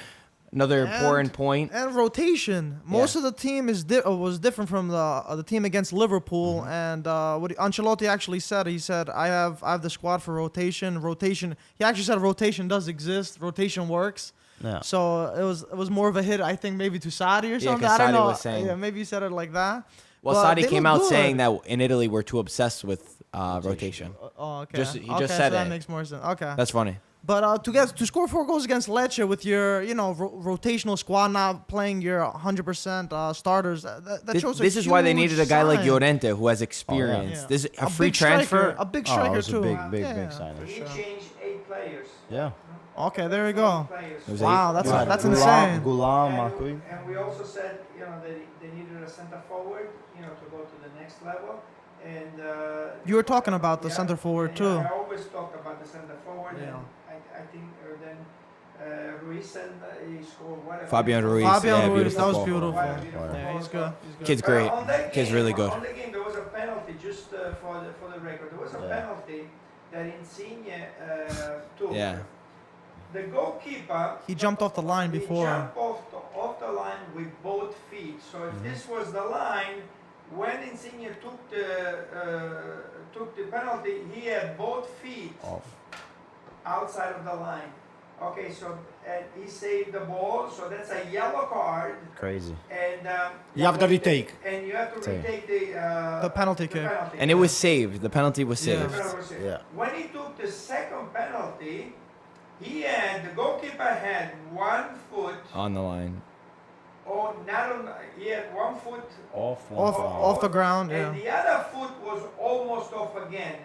Another important point. And rotation. Most Yeah. of the team was different from the team against Liverpool. Mm-hmm. And what Ancelotti actually said, he said, I have the squad for rotation. Rotation. He actually said rotation does exist. Rotation works. Yeah. So it was more of a hit, I think, maybe to Sadi or Yeah, something. 'cause I don't Sadi know. was saying- Yeah, maybe he said it like that. Well, But Sadi they came look out good. saying that in Italy we're too obsessed with rotation. Oh, okay. Just- he just Okay, said so that it. makes more sense. Okay. That's funny. But to score 4 goals against Lecce with your rotational squad not playing your 100% starters, that shows This a is why they huge needed a guy like sign. Llorente who has experience. Yeah. This is a free big striker, transfer. a big Oh, striker it was a too. big Yeah, signing. He sure. changed 8 players. Yeah. Okay, there we go. Players. It was Wow, eight. that's insane. Gulam, And, Makui. and we also said, they needed a center forward, to go to the next level. And You were talking about the yeah, center forward and, too. I always talk about the center forward, Yeah. and I think then Ruiz and he scored what? Fabian Ruiz. Fabian yeah, Ruiz, beautiful that was goal. beautiful. What a beautiful Yeah, goal. he's good. He's good. Kid's great. On that Kid's game- really good. On the game, there was a penalty just for the record. There was a Yeah. penalty that Insigne took. Yeah. The goalkeeper. He jumped off the line he before. jumped off the line with both feet. So if this was the line, when Insigne took the penalty, he had both feet Off. outside of the line. Okay, so he saved the ball. So that's a yellow card. Crazy. And You have to retake. And you have to Take. retake The penalty kick. And it was saved. The penalty was Yeah. saved. Yeah. When he took the second penalty, the goalkeeper had 1 foot, On the line. or not on, he had 1 foot Off the ground, and yeah. the other foot was almost off again.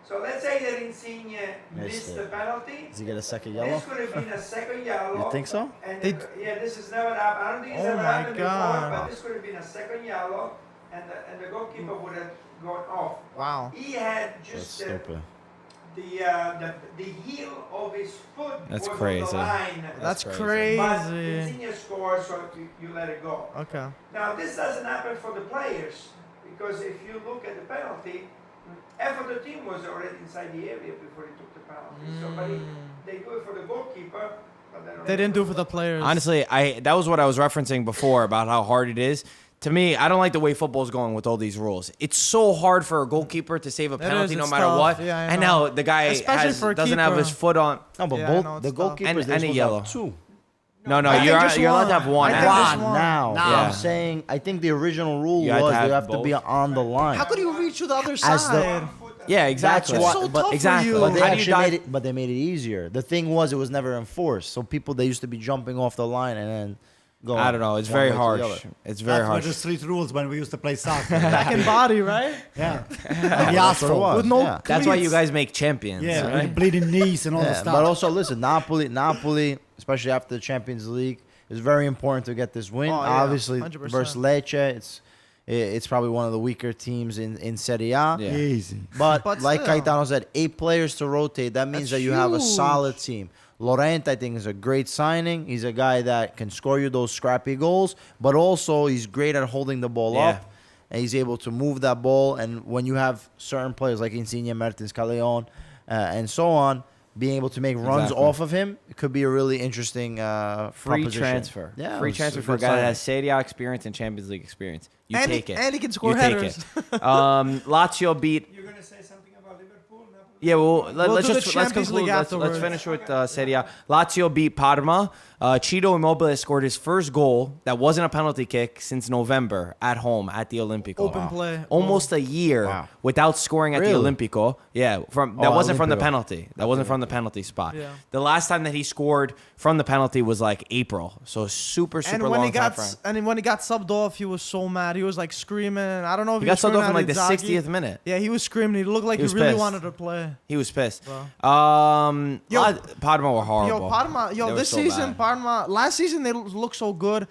So let's say that Insigne missed it. the penalty. Does he get a second yellow? This could have been a second yellow. You think so? And They- yeah, this has never happened. I don't think it's Oh ever my happened God. before, but this could have been a second yellow, and the goalkeeper would have gone off. Wow. He had That's just stupid. the heel of his foot That's was crazy. on the line. That's crazy. But crazy. Insigne scored, so you let it go. Okay. Now this doesn't happen for the players, because if you look at the penalty, half of the team was already inside the area before he took the penalty. So, but they do it for the goalkeeper, but They didn't do it for the players. Honestly, that was what I was referencing before about how hard it is. To me, I don't like the way football's going with all these rules. It's so hard for a goalkeeper to save a penalty no it's matter tough. what. Yeah, I and know. now the guy Especially for a doesn't have his keeper. foot on. No, but Yeah, I know, both it's the tough. goalkeepers And they're a supposed to yellow. have 2. No, I think you're just allowed to have one. one. I think actually. just one. Now, Now. Yeah. I'm saying I think the original rule You had to was have you have to be both. on the line. How could you reach to the other As side? Yeah, exactly. That's It's why- so but- tough exactly. for you. But they How do you actually dive- made it. But they made it easier. The thing was, it was never enforced. So people they used to be jumping off the line and then going. I don't know. It's one very way to the harsh. other. It's very That's were harsh. the street rules when we used to play soccer. Back in body, right? Yeah. And the That's what it asphalt. was. With no yeah. That's why you cleats. guys make champions, Yeah, with right? the bleeding knees and all the Yeah, stuff. but also listen, Napoli, especially after the Champions League, is very important to get this win. Oh, yeah, Obviously, 100%. versus Lecce, It's probably one of the weaker teams in Serie A. Yeah. Easy. But like still. Caetano said, 8 players to rotate. That means That's that you have a huge. solid team. Laurent, I think, is a great signing. He's a guy that can score you those scrappy goals, but also he's great at holding the ball Yeah. up. And he's able to move that ball. And when you have certain players like Insigne, Mertens, Callejon, and so on, being able to make runs Exactly. off of him, it could be a really interesting Free proposition. transfer. Yeah, Free it was transfer a for a good guy that signing. has Serie A experience and Champions League experience. You And take it. he can score You take headers. it. Lazio beat. You're going to say something about Liverpool? Napoli? Yeah, well, We'll let's do the just let's Champions conclude. League Let's afterwards. finish with Serie A. Lazio beat Parma. Ciro Immobile scored his first goal that wasn't a penalty kick since November at home at the Olimpico. Open play. Almost a year Wow. without scoring at Really? the Olimpico. Yeah, that Oh, wasn't from the Olimpico. penalty. That wasn't from the penalty spot. Yeah. The last time that he scored from the penalty was like April. So super And when long he time got frame. when he got subbed off, he was so mad. He was like screaming. I don't know if He he got was subbed off in screaming like the at Inzaghi. 60th minute. Yeah, he was screaming. He looked like He he, was really pissed. wanted to play. He was pissed. Yo, Parma were horrible. Yo, Parma. They Yo, were this so season, bad. Parma. Last season they look so good.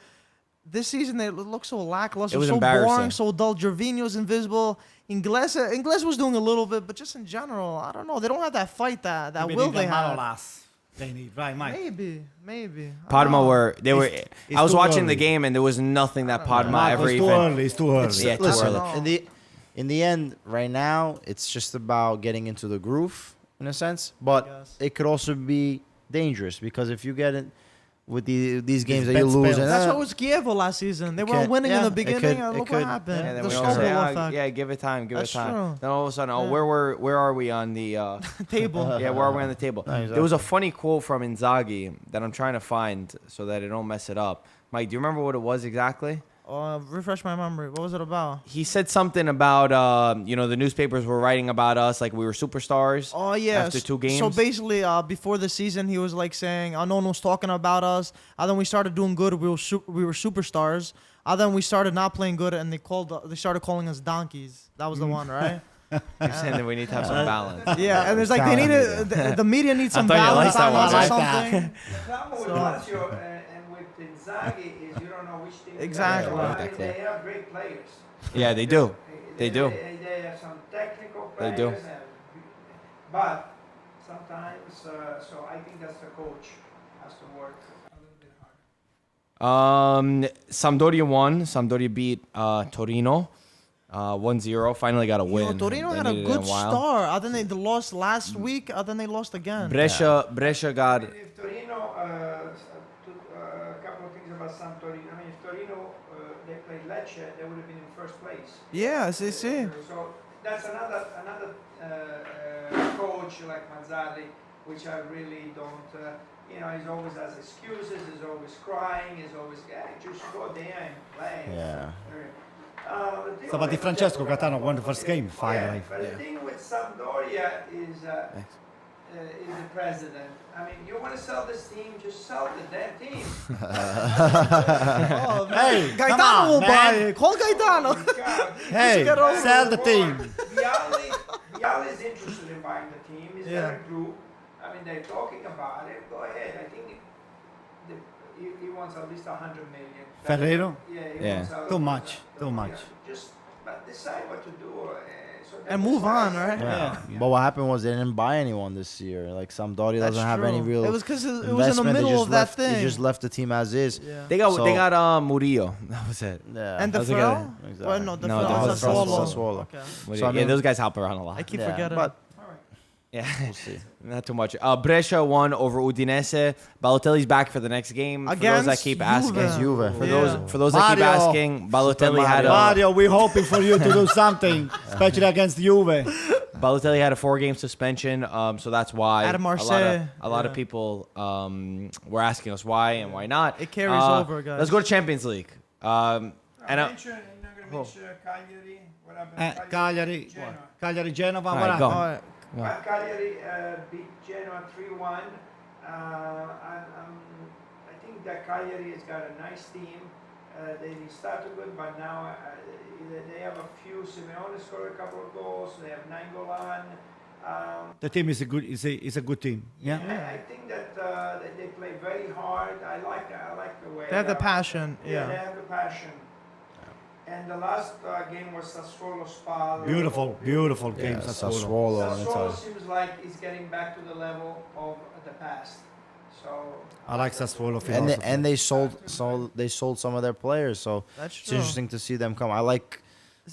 This season they look so lackluster, It was so embarrassing. boring, so dull. Gervinho's invisible. Inglés was doing a little bit, but just in general, I don't know. They don't have that fight, that Maybe will need they a have. Manolas. They need, right, Mike? Maybe. I don't Parma know. were they were. It's I was too watching the early. game and there was nothing that Parma Marco, ever it's too even. early. It's too early. Yeah, too Listen, early. in the end, right now, it's just about getting into the groove in a sense. But guess. it could also be dangerous because if you get it with these games that bad you lose, spells. and That's what was Kievo last season. They were can't- winning in yeah, the it beginning, could- and it look could- what happened. And then The we all say, snowball "Ah, effect. yeah, give it time, give That's it time. true. Then all of a sudden, oh, Yeah. where are we on the? Table. Yeah, where are we on the table? No, There was a funny quote from Inzaghi that I'm trying to find so that I don't mess it up. Mike, do you remember what it was exactly? Refresh my memory. What was it about? He said something about the newspapers were writing about us like we were superstars. Oh yeah. After 2 games. So basically, before the season, he was like saying, "Oh, no one was talking about us." And then we started doing good. We were superstars. And then we started not playing good, and they started calling us donkeys. That was the one, right? You're saying that we need to have some balance. Yeah, and it's like they needed the media needs some thought you balance liked that on one, us or right? something. The problem with So- Lazio and with Inzaghi is you don't know which team. you're Exactly. gonna go. I mean, Exactly. they have great players. Yeah, they do. They do. They have some technical They players. do. But sometimes, so I think that's the coach has to work a little bit harder. Sampdoria won. Sampdoria beat Torino 1-0. Finally got a win. Yo, Torino They had a needed it in good while. start. I think they lost last week. I think they lost again. Brescia got. If Torino, a couple of things about Sampdoria. I mean, if Torino they played Lecce, they would have been in first place. Yeah, see. So that's another coach like Mazzarri, which I really don't. He's always has excuses. He's always crying. He's always just go there and play. Yeah. But Di Francesco Catano won the first game, Yeah, finally. but the thing with Sampdoria is the president. I mean, you want to sell this team, just sell the damn team. Oh, Hey, come Gaetano on, will buy man. it. Call Gaetano. God, Hey, get over sell the team. Vialli is interested in buying the team. He's Yeah. got a group. I mean, they're talking about it. Go ahead. I think he wants at least 100 million. Ferrero? Yeah. Yeah. Wants Too much, too much. Just decide what to do. So that And move on, decides. right? Yeah. But what happened was they didn't buy anyone this year. Like Sampdoria That's doesn't have any true. real. It was because it was in the investment. They middle just of that left- thing. They just left the team as is. Yeah. They got So- Murillo. That was it. Yeah. And the How's it going? Ferrell? Exactly. Well, no, the No, Ferrell the is Ferrell- Sassuolo. Sassuolo. Okay. So, I yeah, mean- those guys hop around a lot. I keep Yeah, forgetting. But Yeah, we'll see. not too much. Brescia won over Udinese. Balotelli's back for the next game. For those that Against keep Juve. asking, Against Juve. for Yeah. those that keep Mario. asking, Balotelli had a Mario, we're hoping for you to do something, especially against Juve. Balotelli had a 4-game suspension, so that's why At Marseille. a lot of Yeah. people were asking us why and why not. It carries over, guys. Let's go to Champions League. And You're not going to mention Cagliari. What happened? Cagliari, Genoa. Cagliari, Genova, All what right, go. happened? All right. Cagliari beat Genoa 3-1. I think that Cagliari has got a nice team. They started good, but now they have a few. Simeone scored a couple of goals. They have Nainggolan. The team is a good team. Yeah. I think that they play very hard. I like the way They have the passion. they Yeah. have the passion. And the last game was Sassuolo Spal. Beautiful, beautiful game, Yeah, Sassuolo. Sassuolo and Sassuolo Italy. seems like he's getting back to the level of the past. So I like Sassuolo And philosophy. they sold some of their players, so That's it's true. interesting to see them come. I like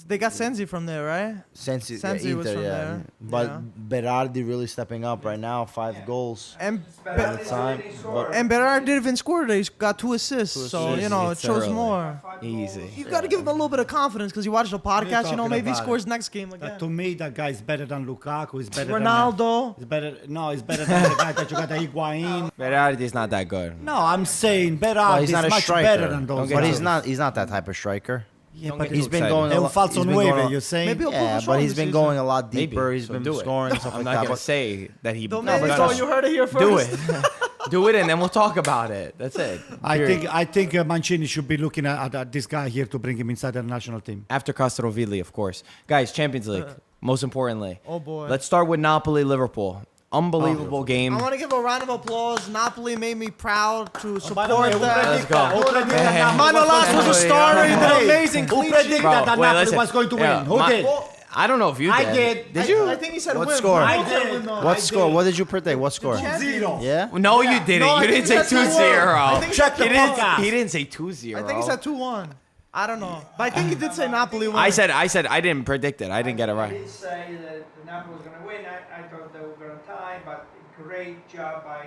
They got Sensi from there, right? Sensi, Sensi was Inter, from yeah. there, But yeah. Berardi really stepping up right now, 5 goals. And Sperati's time, already scored. and Berard didn't even score today. He's got 2 assists. So, assists. you know, it It's shows early. more. 5 Easy. goals. You got to give him a little bit of confidence because you watch the podcast. You know, talking maybe he about scores it? next game again. To me, that guy is better than Lukaku. He's better Ronaldo. He's better. No, he's better than the guy that you got at Higuain. Berardi is not that good. No, I'm saying Well, Berardi he's is not a much striker, better than those get but guys. he's not that type of striker. Yeah, Don't but get He's too been excited. going. Es a un lot- falso he's been going nueve, a- you're saying? Maybe he'll prove Yeah, us but wrong he's this been season. going a lot Maybe. deeper. He's So been do it. scoring and stuff I'm like not that. gonna But say that he. Don't no, make but it no, so you heard it here first. do it. Do it, and then we'll talk about it. That's it. I think Mancini should be looking at this guy here to bring him inside the national team. After Castrovilli, of course. Guys, Champions League. Most importantly. Oh, boy. Let's start with Napoli Liverpool. Unbelievable game. I want to give a round of applause. Napoli made me proud to By support the way, who them. Let's go. Who predicted that Napoli Manolas was a star. He did Hey, amazing. Who Clean predicted sheet. Bro, that wait, Napoli listen. was going to Yeah, win? Who my- did? I don't know if you I did. did. I think he said What win. score? I Both said did. win, though. What score? What did you predict? What score? Champions. 0. Yeah. No, you didn't. No, I you think didn't say he said 2-0. 2-1. I think Check the He didn't, podcast. he didn't say 2-0. I think he said 2-1. I don't know. But I think he did say Napoli win. I said I didn't predict it. I didn't get it I right. did say that Napoli was going to win. I thought they were going to tie, but great job by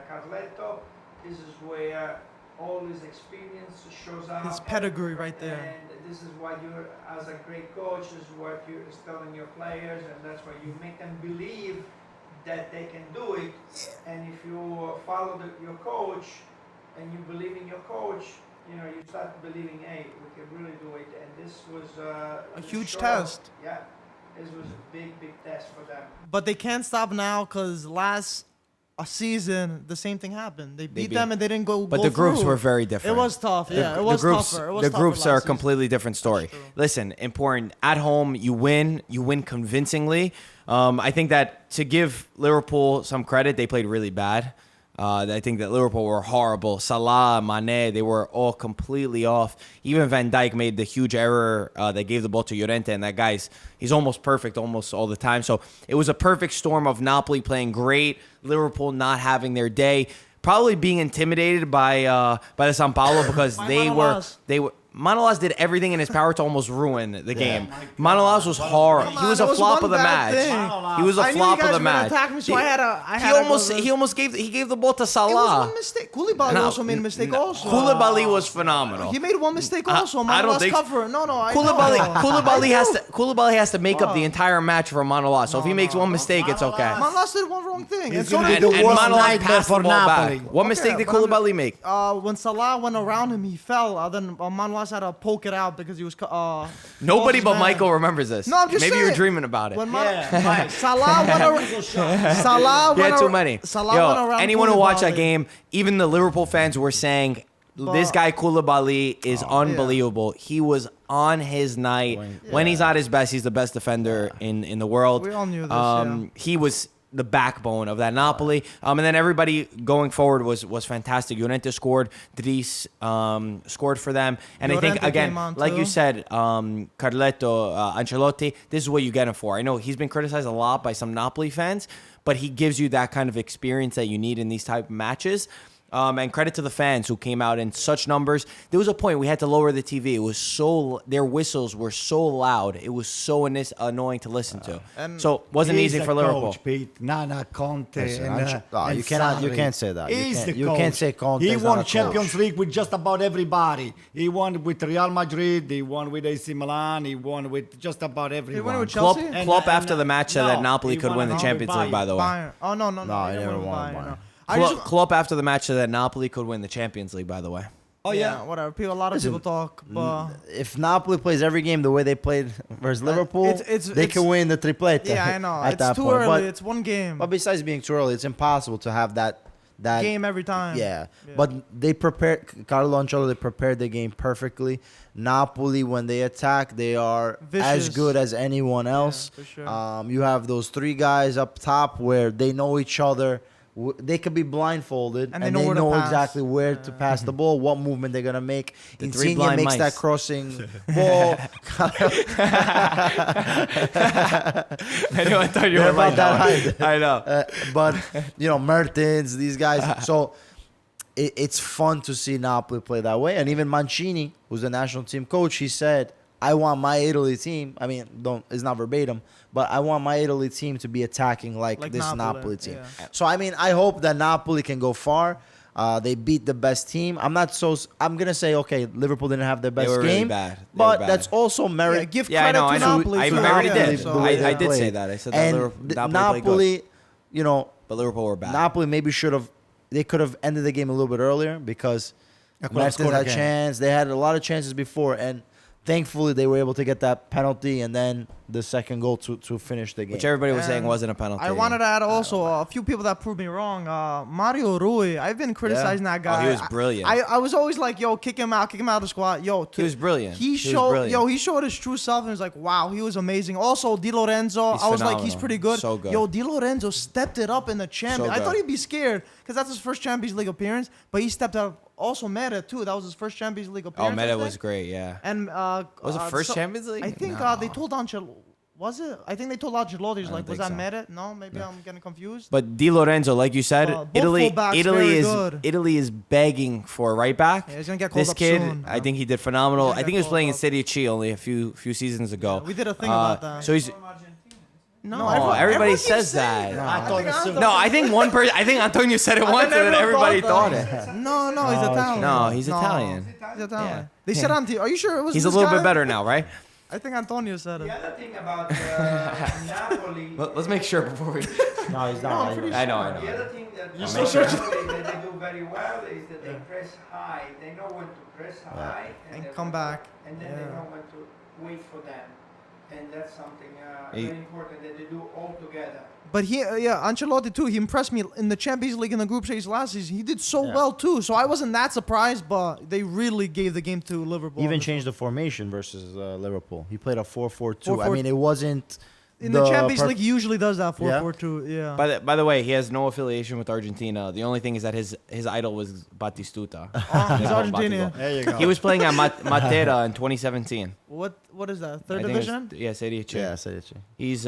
Carletto. This is where all his experience shows up. His pedigree right there. And this is what you, as a great coach, is what you're telling your players, and that's why you make them believe that they can do it. And if you follow your coach and you believe in your coach, you know, you start believing, hey, we can really do it. And this was A this huge showed- test. Yeah, this was a big test for them. But they can't stop now because last season the same thing happened. They beat them and they didn't go. But go the groups through. were very different. It was tough. Yeah, it was the groups, tougher. It was the tougher groups last are a season. completely different story. true. Listen, important. At home, you win convincingly. I think that to give Liverpool some credit, they played really bad. I think that Liverpool were horrible. Salah, Mane, they were all completely off. Even Van Dijk made the huge error that gave the ball to Llorente, and that he's almost perfect almost all the time. So it was a perfect storm of Napoli playing great, Liverpool not having their day, probably being intimidated by the San Paulo because By they Manolas. were. Manolas did everything in his power to almost ruin the game. Manolas was horrible. Come He on, was it a was flop one of the bad match. thing. He was a I knew flop you guys of the were gonna match. attack me, so I had He almost gave the ball to It was Salah. one mistake. Koulibaly No, also made a mistake. no. Also, Koulibaly was phenomenal. he made one mistake. Also, I don't Manolas think- cover. No, I Koulibaly, know. Koulibaly has to make up the Oh. entire match for Manolas. So if he makes one mistake, it's okay. Manolas did one wrong thing. He's And so gonna did be the And worst Manolas nightmare passed the for ball back. Napoli. What mistake did but I'm- Koulibaly make? when Salah went around him, he fell. Then Manolas had to poke it out because he was. Nobody close but man. Michael remembers this. No, I'm just Maybe saying. you're dreaming about it. When Yeah, Mike. Salah went around. Salah He went had too ar- many. Salah Yo, went around. anyone who watched that Koulibaly. game, even the Liverpool fans were saying, this But- guy Koulibaly is unbelievable. He was on his night. When he's at his best, he's the best defender in the world. We all knew this, He was the backbone of that Napoli. And then everybody going forward was fantastic. Llorente scored. Dries scored for them. And I think, Llorente again, came on like you too. said, Carletto, Ancelotti, this is what you get him for. I know he's been criticized a lot by some Napoli fans, but he gives you that kind of experience that you need in these type of matches. And credit to the fans who came out in such numbers. There was a point we had to lower the TV. It was their whistles were so loud. It was so annoying to listen to. So it wasn't He's easy the for Liverpool. Coach, Pete, Nana, Conte, Listen, and, you and cannot- you Sarri. can't say that. You He's can't- the you coach. can't say Conte He is won not a Champions coach. League with just about everybody. He won with Real Madrid. He won with AC Milan. He won with just about everyone. with Klopp, Chelsea? Klopp after the match said that no, Napoli he could won win the with Champions League, by the way. Bayern. Oh no, No, he he didn't never win with won Bayern, Bayern. no. I just, Klopp after the match said that Napoli could win the Champions League, by the way. Oh yeah. whatever. A lot of people talk, but If Napoli plays every game the way they played versus Liverpool, it's- they can win the triplete. yeah, I know. At It's that too point. early. But, It's one game. but besides being too early, it's impossible to have that Game every time. Yeah. But they prepared. Carlo Ancelotti prepared the game perfectly. Napoli, when they attack, they are as Vicious. good as anyone else. for sure. You have those three guys up top where they know each other. They could be blindfolded And and they they know where to know pass. exactly where to pass the ball, what movement they're gonna make. The three Insigne blind makes that mice. crossing ball. I know. I thought you They're were like about that that. I know. But Mertens, these guys. So it's fun to see Napoli play that way. And even Mancini, who's the national team coach, he said, "I want my Italy team. I mean, it's not verbatim, but I want my Italy team to be attacking like this Napoli team." yeah. So I mean, I hope that Napoli can go far. They beat the best team. I'm gonna say, okay, Liverpool didn't have their best were game, really bad. They but were bad. that's also merit. Yeah, give Yeah, I credit know. to I know. Napoli. I too. already Yeah, did. so- the way I they did say played. that. I said that And Napoli played good. But Liverpool were bad. Napoli maybe they could have ended the game a little bit earlier because could have Mertens scored had a again. chance. They had a lot of chances before, and thankfully they were able to get that penalty and then the second goal to finish the game. Which everybody was saying And wasn't a penalty. I wanted to add also a few people that proved me wrong. Mario Rui, I've been criticizing that guy. he was brilliant. I was always like, yo, kick him out of the squad. Yo, He was brilliant. He was showed, brilliant. he showed his true self, and it was like, wow, he was amazing. Also, Di Lorenzo, He's I was like, he's phenomenal. pretty good. So good. Yo, Di Lorenzo stepped it up in the Champions. So I good. thought he'd be scared because that's his first Champions League appearance, but he stepped up. Also, Meta too. That was his first Champions League Oh, appearance. I Meta think. was great. Yeah. And Was it first Champions League? I think No. they told Ancelotti. Was it? I think they told Ancelotti. Like, was think that so. Meta? No, maybe I'm getting confused. But Di Lorenzo, like you said, Both Italy fullbacks very good. Italy is begging for a right back. Yeah, he's gonna get called This up kid, soon. I think he did phenomenal. He's gonna I think get he was playing in called Serie C only a few seasons ago. we did a thing about that. So he's no, everybody keeps says saying that. I thought it's No, I think one person. I think Antonio said it once, and then everybody thought it. No, he's Italian. No, he's Italian. He's Italian. Yeah. They said Are you sure it was? He's a this little guy? bit better now, right? I think Antonio said The it. other thing about Napoli. Let's make sure before we. No, he's not. I know. The other thing that You're so sure. Napoli that they do very well is that they press high. They know when to press high And they come know- back. and then they know when to wait for them. And that's something He- very important that they do all together. But Ancelotti too. He impressed me in the Champions League in the group stage last season. He did so Yeah. well too. So I wasn't that surprised, but they really gave the game to Liverpool. Even changed the formation versus Liverpool. He played a 4-4-2. I 4-4 mean, it wasn't in the Champions League. He usually does that 4-4-2. Yeah. By the way, he has no affiliation with Argentina. The only thing is that his idol was Batistuta. He's Argentinian. There you go. He was playing at Matera in 2017. What is that? I Third think it was- division? Yeah, Serie C. Yeah, I said it. He's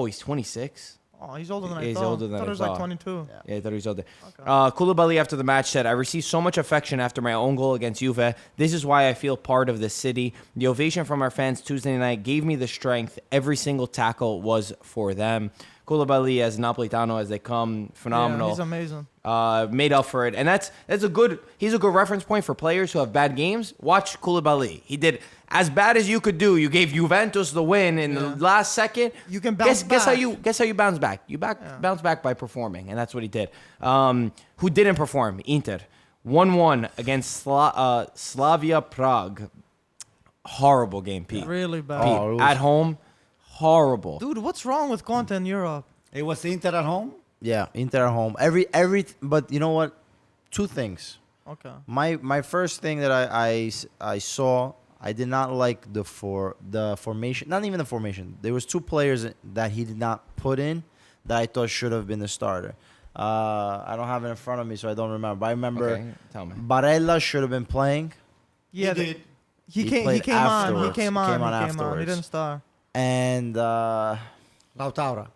he's 26. Oh, he's older than I He's thought. older than I thought I it was like thought. 22. Yeah, I thought he was older. Koulibaly after the match said, "I received so much affection after my own goal against Juve. This is why I feel part of the city. The ovation from our fans Tuesday night gave me the strength. Every single tackle was for them." Koulibaly, as Napolitano as they come, phenomenal. Yeah, he's amazing. Made up for it, and he's a good reference point for players who have bad games. Watch Koulibaly. He did as bad as you could do. You gave Juventus the win in the last second. You can bounce Guess how back. you bounce back. You bounce back by performing, and that's what he did. Who didn't perform? Inter 1-1 against Slavia Prague. Horrible game, Pete. Really bad. Pete, Oh, it was- at home, horrible. Dude, what's wrong with Conte in Europe? It was Inter at home. Yeah, Inter at home. But you know what? Two things. Okay. My first thing that I saw, I did not like the formation. Not even the formation. There was two players that he did not put in that I thought should have been the starter. I don't have it in front of me, so I don't remember. But I remember Okay, tell me. Barella should have been playing, Yeah, He did. He He came played on. He afterwards. came on. Came on He afterwards. didn't start. and Lautaro.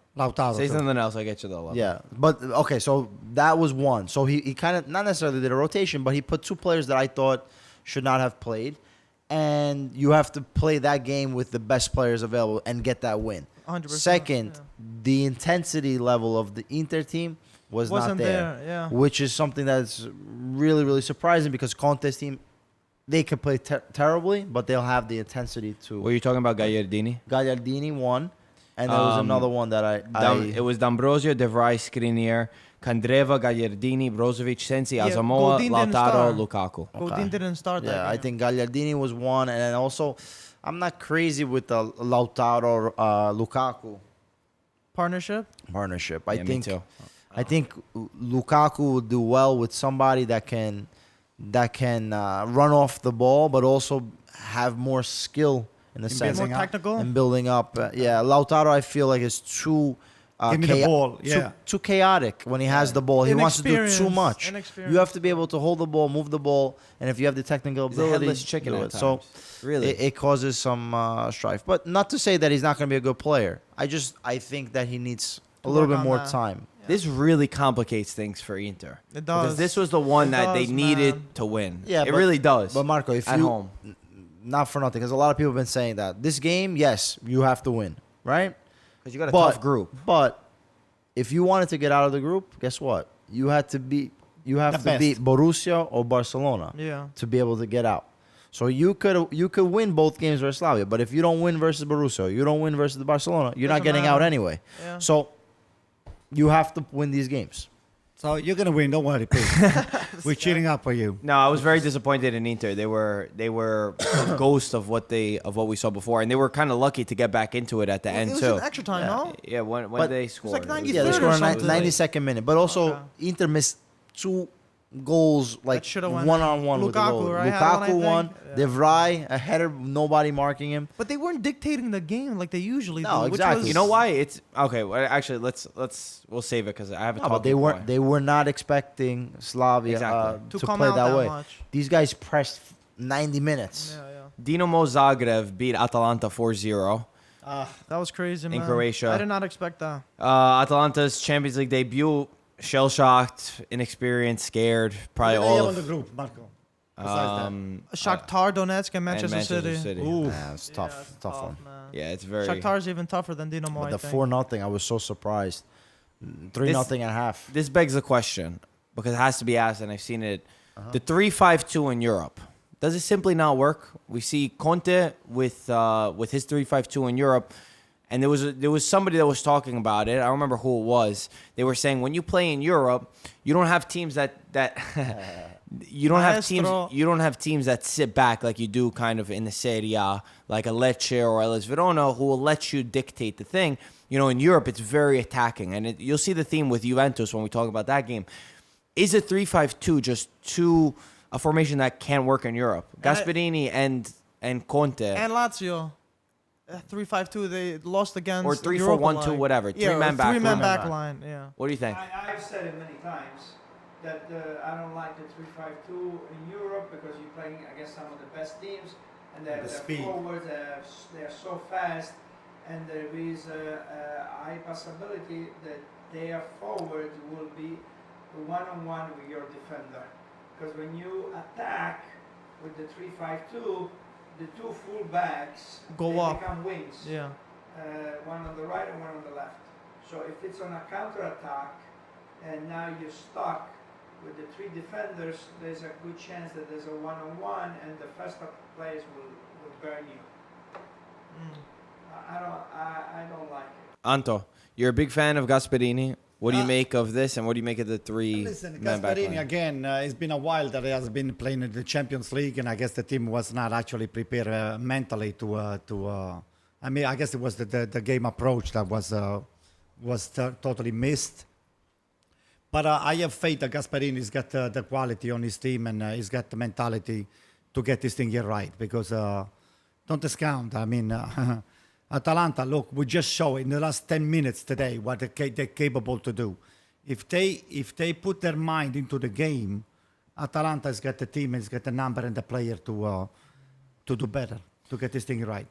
Say too. something else. I get you though. yeah. But okay, so that was one. So he kind of not necessarily did a rotation, but he put two players that I thought should not have played. And you have to play that game with the best players available and get that win. 100%. Second, yeah. the intensity level of the Inter team was Wasn't not there, yeah. which is something that's really, really surprising because Conte's team, they can play terribly, but they'll have the intensity to. Were you talking about Gagliardini? Gagliardini won, and there was another one that It was D'Ambrosio, De Vrij, Skriniar, Candreva, Gagliardini, Brozovic, Sensi, Yeah, Asamoah, Godin didn't Lautaro, start. Lukaku. Godin didn't start that Yeah, I game. think Gagliardini was one, and then also, I'm not crazy with the Lautaro Lukaku Partnership? partnership. Yeah, me too. I think Lukaku will do well with somebody that can run off the ball, but also have more skill in the sense More building up. technical? and building up. Yeah, Lautaro, I feel like is too Give me the ball, yeah. too chaotic when he has the ball. He wants to do too Inexperience, much. inexperience. You have to be able to hold the ball, move the ball, and if you have the technical He's a ability, headless chicken do at it. So times. Really. it causes some strife. But not to say that he's not going to be a good player. I think that he needs a To little work bit on more that. time. This really complicates things for Inter. It Because does. this was the one It that they does, needed man. to win. Yeah, it but- really does. But Marco, if at you home. not for nothing, because a lot of people have been saying that this game, yes, you have to win, right? Because you got a But- tough group. But if you wanted to get out of the group, guess what? You have to beat best. Borussia or Barcelona Yeah. to be able to get out. So you could win both games versus Slavia, but if you don't win versus Borussia, you don't win versus Barcelona, you're not Doesn't getting out matter. anyway. Yeah. So you have to win these games. So you're gonna win. Don't worry, Pete. We're cheering up for you. No, I was very disappointed in Inter. They were a ghost of what we saw before, and they were kind of lucky to get back into it at the It end was too. an extra time, no? Yeah, when But- they It's scored. like it was- 90 Yeah, they Third scored or a something. 92nd minute, but also Okay. Inter missed 2 goals like shoulda went one-on-one with the Lukaku, goal. right, had one, I Lukaku think? won. Yeah. De Vrij, a header, nobody marking him. But they weren't dictating the game like they usually No, do. exactly. Which was, You know why? It's okay. Well, actually, we'll save it because I have a No, talking but point. they were not expecting Slavia Exactly. to To come play out that that way. much. These guys pressed 90 minutes. Yeah, yeah. Dinamo Zagreb beat Atalanta 4-0. That was crazy, man. Croatia. I did not expect that. Atalanta's Champions League debut, shell-shocked, inexperienced, scared, probably What do they have all on the of group, Marco. Besides Shakhtar Donetsk and Manchester, Manchester City. City. Ooh. Yeah, it's tough, Yeah, it's tough one. man. Yeah, it's very. Shakhtar's even tougher than Dinamo, But I the think. 4-0, I was so surprised. 3-0 at half. This begs the question because it has to be asked, and I've seen it. Uh-huh. The 3-5-2 in Europe, does it simply not work? We see Conte with his 3-5-2 in Europe, and there was somebody that was talking about it. I don't remember who it was. They were saying when you play in Europe, you don't have teams that you don't have Maestro. teams that sit back like you do kind of in the Serie A, like a Lecce or Hellas Verona, who will let you dictate the thing. You know, in Europe, it's very attacking, and you'll see the theme with Juventus when we talk about that game. Is a 3-5-2 just a formation that can't work in Europe? Gasperini and Conte, And Lazio. 3-5-2, they lost against or Europa 3-4-1-2, League. whatever. Yeah, Three-man back three-man line. back line, yeah. What do you think? I've said it many times that I don't like the 3-5-2 in Europe because you're playing against some of the best teams and their speed. forwards they're so fast, and there is a high possibility that their forward will be one-on-one with your defender. Because when you attack with the 3-5-2, the two full-backs Go they up. become wings. Yeah. One on the right and one on the left. So if it's on a counter-attack and now you're stuck with the three defenders, there's a good chance that there's a one-on-one and the first up players will burn you. I don't like it. Anto, you're a big fan of Gasperini. What do you make of this, and what do you make of the Listen, three-man back Gasperini line? again. It's been a while that he has been playing in the Champions League, and I guess the team was not actually prepared mentally to. I mean, I guess it was the game approach that was totally missed. But I have faith that Gasperini's got the quality on his team, and he's got the mentality to get this thing here right. Because don't discount. I mean, Atalanta. Look, we just show in the last 10 minutes today what they're capable to do. If they put their mind into the game, Atalanta's got the team, has got the number and the player to do better, to get this thing right.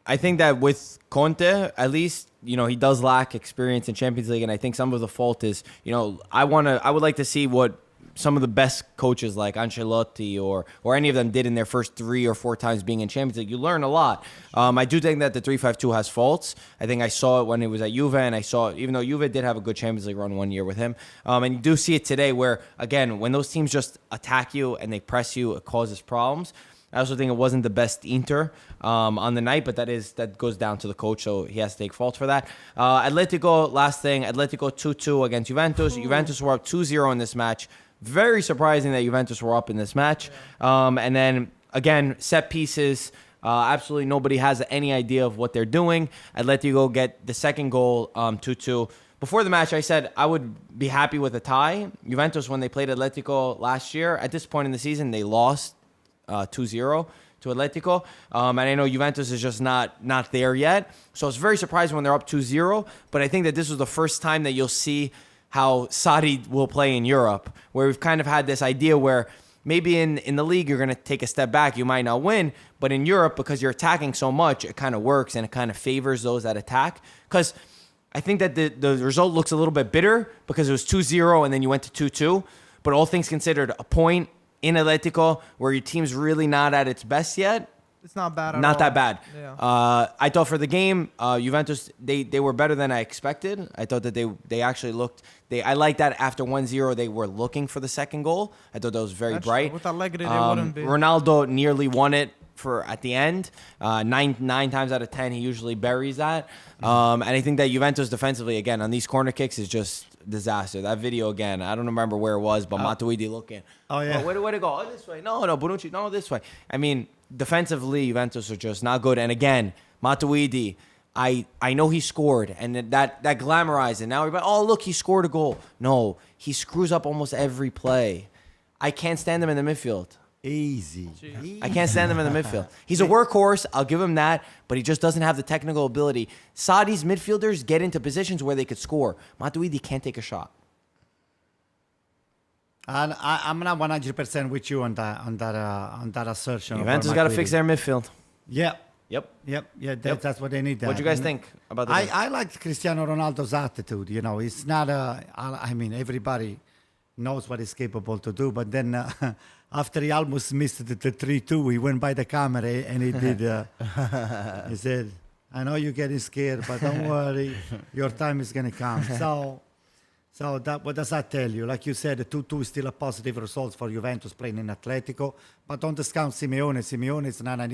I think that with Conte, at least, you know, he does lack experience in Champions League, and I think some of the fault is, you know, I would like to see what some of the best coaches like Ancelotti or any of them did in their first 3 or 4 times being in Champions League. You learn a lot. I do think that the 3-5-2 has faults. I think I saw it when he was at Juve, and I saw it, even though Juve did have a good Champions League run one year with him. And you do see it today where, again, when those teams just attack you and they press you, it causes problems. I also think it wasn't the best Inter on the night, but that goes down to the coach, so he has to take fault for that. Atletico, last thing, Atletico 2-2 against Juventus. Juventus were up 2-0 in this match. Very surprising that Juventus were up in this match. And then, again, set pieces. Absolutely nobody has any idea of what they're doing. Atletico get the second goal, 2-2. Before the match, I said I would be happy with a tie. Juventus, when they played Atletico last year, at this point in the season, they lost 2-0 Atletico. And I know Juventus is just not there yet. So it's very surprising when they're up 2-0. But I think that this was the first time that you'll see how Sarri will play in Europe, where we've kind of had this idea where maybe in the league you're going to take a step back, you might not win, but in Europe, because you're attacking so much, it kind of works and it kind of favors those that attack. Because I think that the result looks a little bit bitter because it was 2-0 and then you went to 2-2, but all things considered, a point in Atletico where your team's really not at its best yet, It's not bad at all. not that bad. Yeah. I thought for the game, Juventus, they were better than I expected. I thought that they actually looked. I like that after 1-0, they were looking for the second goal. I thought that was very That's bright. true. With Allegri, they wouldn't be. Ronaldo nearly won it for at the end. Nine times out of 10, he usually buries that. And I think that Juventus defensively, again, on these corner kicks is just disaster. That video again, I don't remember where it was, but Matuidi looking. Oh, yeah. Oh, where to go? Oh, this way. No, Bonucci. No, this way. I mean, defensively, Juventus are just not good. And again, Matuidi, I know he scored, and that glamorized it. Now everybody, oh, look, he scored a goal. No, he screws up almost every play. I can't stand him in the midfield. Easy. I can't stand him in the midfield. He's a workhorse. I'll give him that, but he just doesn't have the technical ability. Saudi's midfielders get into positions where they could score. Matuidi can't take a shot. And I'm not 100% with you on that assertion. Juventus got to fix their midfield. Yeah. Yep. That's what they need. What do you guys think about the game? I like Cristiano Ronaldo's attitude. You know, it's not I mean, everybody knows what he's capable to do, but then after he almost missed the 3-2, he went by the camera and he did. He said, "I know you're getting scared, but don't worry, your time is gonna come." So that, what does that tell you? Like you said, the 2-2 is still a positive result for Juventus playing in Atletico, but don't discount Simeone. Simeone is not an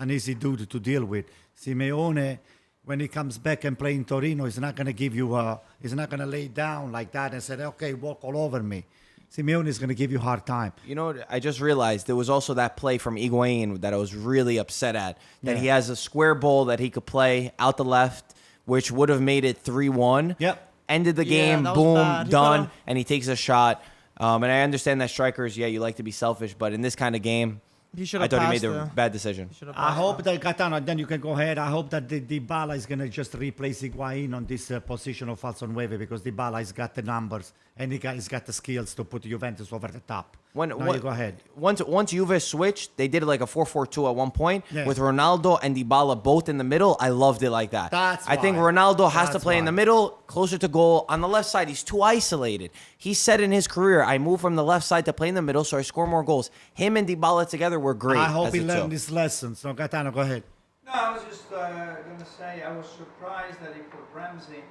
easy dude to deal with. Simeone, when he comes back and play in Torino, he's not going to give you he's not going to lay down like that and say, okay, walk all over me. Simeone is going to give you a hard time. You know what? I just realized there was also that play from Higuain that I was really upset at. That he has a square ball that he could play out the left, which would have made it 3-1. Yep. Ended the Yeah, game, that was boom, bad. He done, could've- and he takes a shot. And I understand that strikers, you like to be selfish, but in this kind of game, He should I have thought he made passed the bad decision. He should have I passed hope it. that Gaetano, then you can go ahead. I hope that Dybala is going to just replace Higuain on this position of falso nueve because Dybala has got the numbers and he's got the skills to put Juventus over the top. You go ahead. Once Juve switched, they did like a 4-4-2 at one point Yeah. with Ronaldo and Dybala both in the middle. I loved it like that. I think why. Ronaldo has to That's play in the why. middle, closer to goal. On the left side, he's too isolated. He said in his career, I moved from the left side to play in the middle, so I score more goals. Him and Dybala together were great. I hope as he the learned two. this lesson. So Gaetano, go ahead. No, I was just going to say I was surprised that he put Ramsey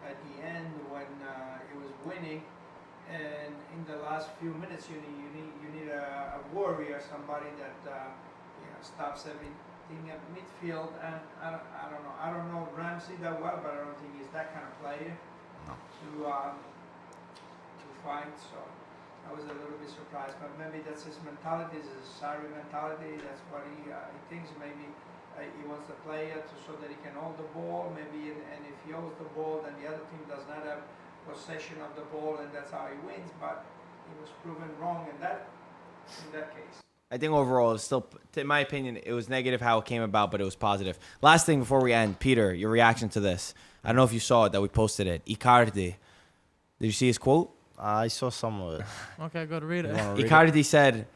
at the end when he was winning, and in the last few minutes you need a warrior, somebody that stops everything at midfield. And I don't know Ramsey that well, but I don't think he's that kind of player to fight. So I was a little bit surprised, but maybe that's his mentality, his Sarri mentality. That's what he thinks. Maybe he wants the player so that he can hold the ball. Maybe, and if he holds the ball, then the other team does not have possession of the ball, and that's how he wins. But he was proven wrong in that case. I think overall, it was still, in my opinion, it was negative how it came about, but it was positive. Last thing before we end, Peter, your reaction to this. I don't know if you saw it, that we posted it. Icardi. Did you see his quote? I saw some of it. Okay, good. Read it. You wanna read it? Icardi said,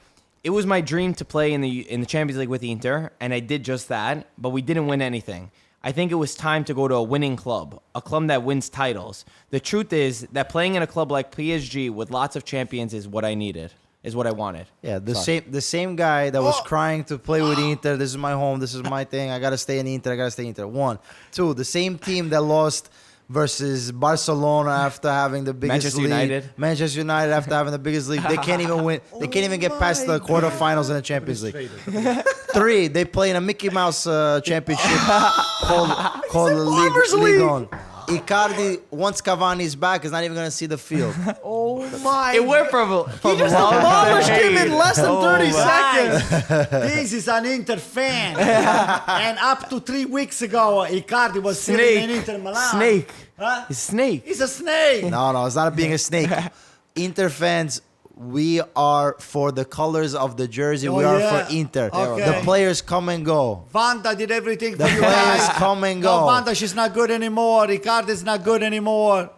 "It was my dream to play in the Champions League with Inter, and I did just that, but we didn't win anything. I think it was time to go to a winning club, a club that wins titles. The truth is that playing in a club like PSG with lots of champions is what I needed, is what I wanted." Yeah, the Sorry. same guy that was crying to play with Inter. This is my home. This is my thing. I gotta stay in Inter. I gotta stay in Inter. 1, 2. The same team that lost versus Barcelona after having the biggest Manchester league. United. Manchester United after having the biggest league. They can't even win. They can't even get past the quarterfinals in the Champions League. 3, they play in a Mickey Mouse championship called the League On. Icardi, once Cavani is back, is not even going to see the field. Oh my! It went from He just demolished him in less than 30 seconds. This is an Inter fan. And up to 3 weeks ago, Icardi was sitting in Inter Milan. Snake. Huh? It's Snake. He's a snake. No, it's not being a snake. Inter fans we are for the colors of the jersey. We Oh, are yeah. for Inter. Okay. The players come and go. Vanda did everything The for you players guys. come and No, go. Vanda, she's not good anymore. Ricardo's not good anymore.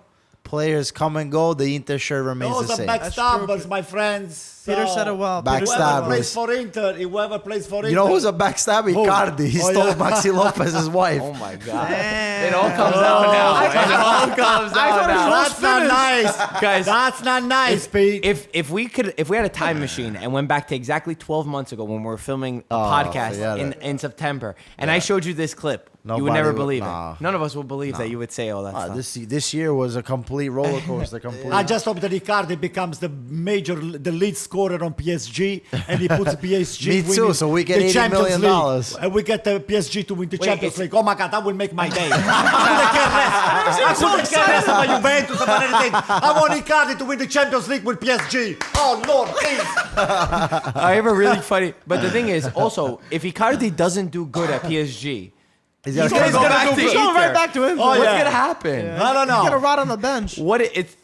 Players come and go. The Inter shirt remains Those the are same. backstabbers, my friends. Peter So, said it well. Backstab. Peter said it Whoever well. plays for Inter, whoever plays for Inter. You know who's a backstabber? Who? Icardi. He Oh, stole yeah. Maxi Lopez's wife. Oh my God. Damn. It all comes out now. It all comes out now. That's not nice. Guys, That's not nice, Pete. if we had a time machine and went back to exactly 12 months ago when we were filming a podcast forget in September, and I showed you this clip, you would Nobody never would- believe nah. it. None of us would believe that you would say all that stuff. This year was a complete roller coaster. Complete. I just hope that Icardi becomes the lead scorer on PSG, and he puts PSG. Me too, winning so we get the $80 Champions million. League. And we get the PSG to win the Champions it's- League. Oh my God, that will make my day. I couldn't care less about Juventus about anything. I want Icardi to win the Champions League with PSG. Oh Lord, please. I have a really funny, but the thing is also, if Icardi doesn't do good at PSG, He's he's gonna gonna go back to He's going right Inter. back to him. Oh, What's yeah. gonna happen? I don't He's gonna know. rot on the bench. What is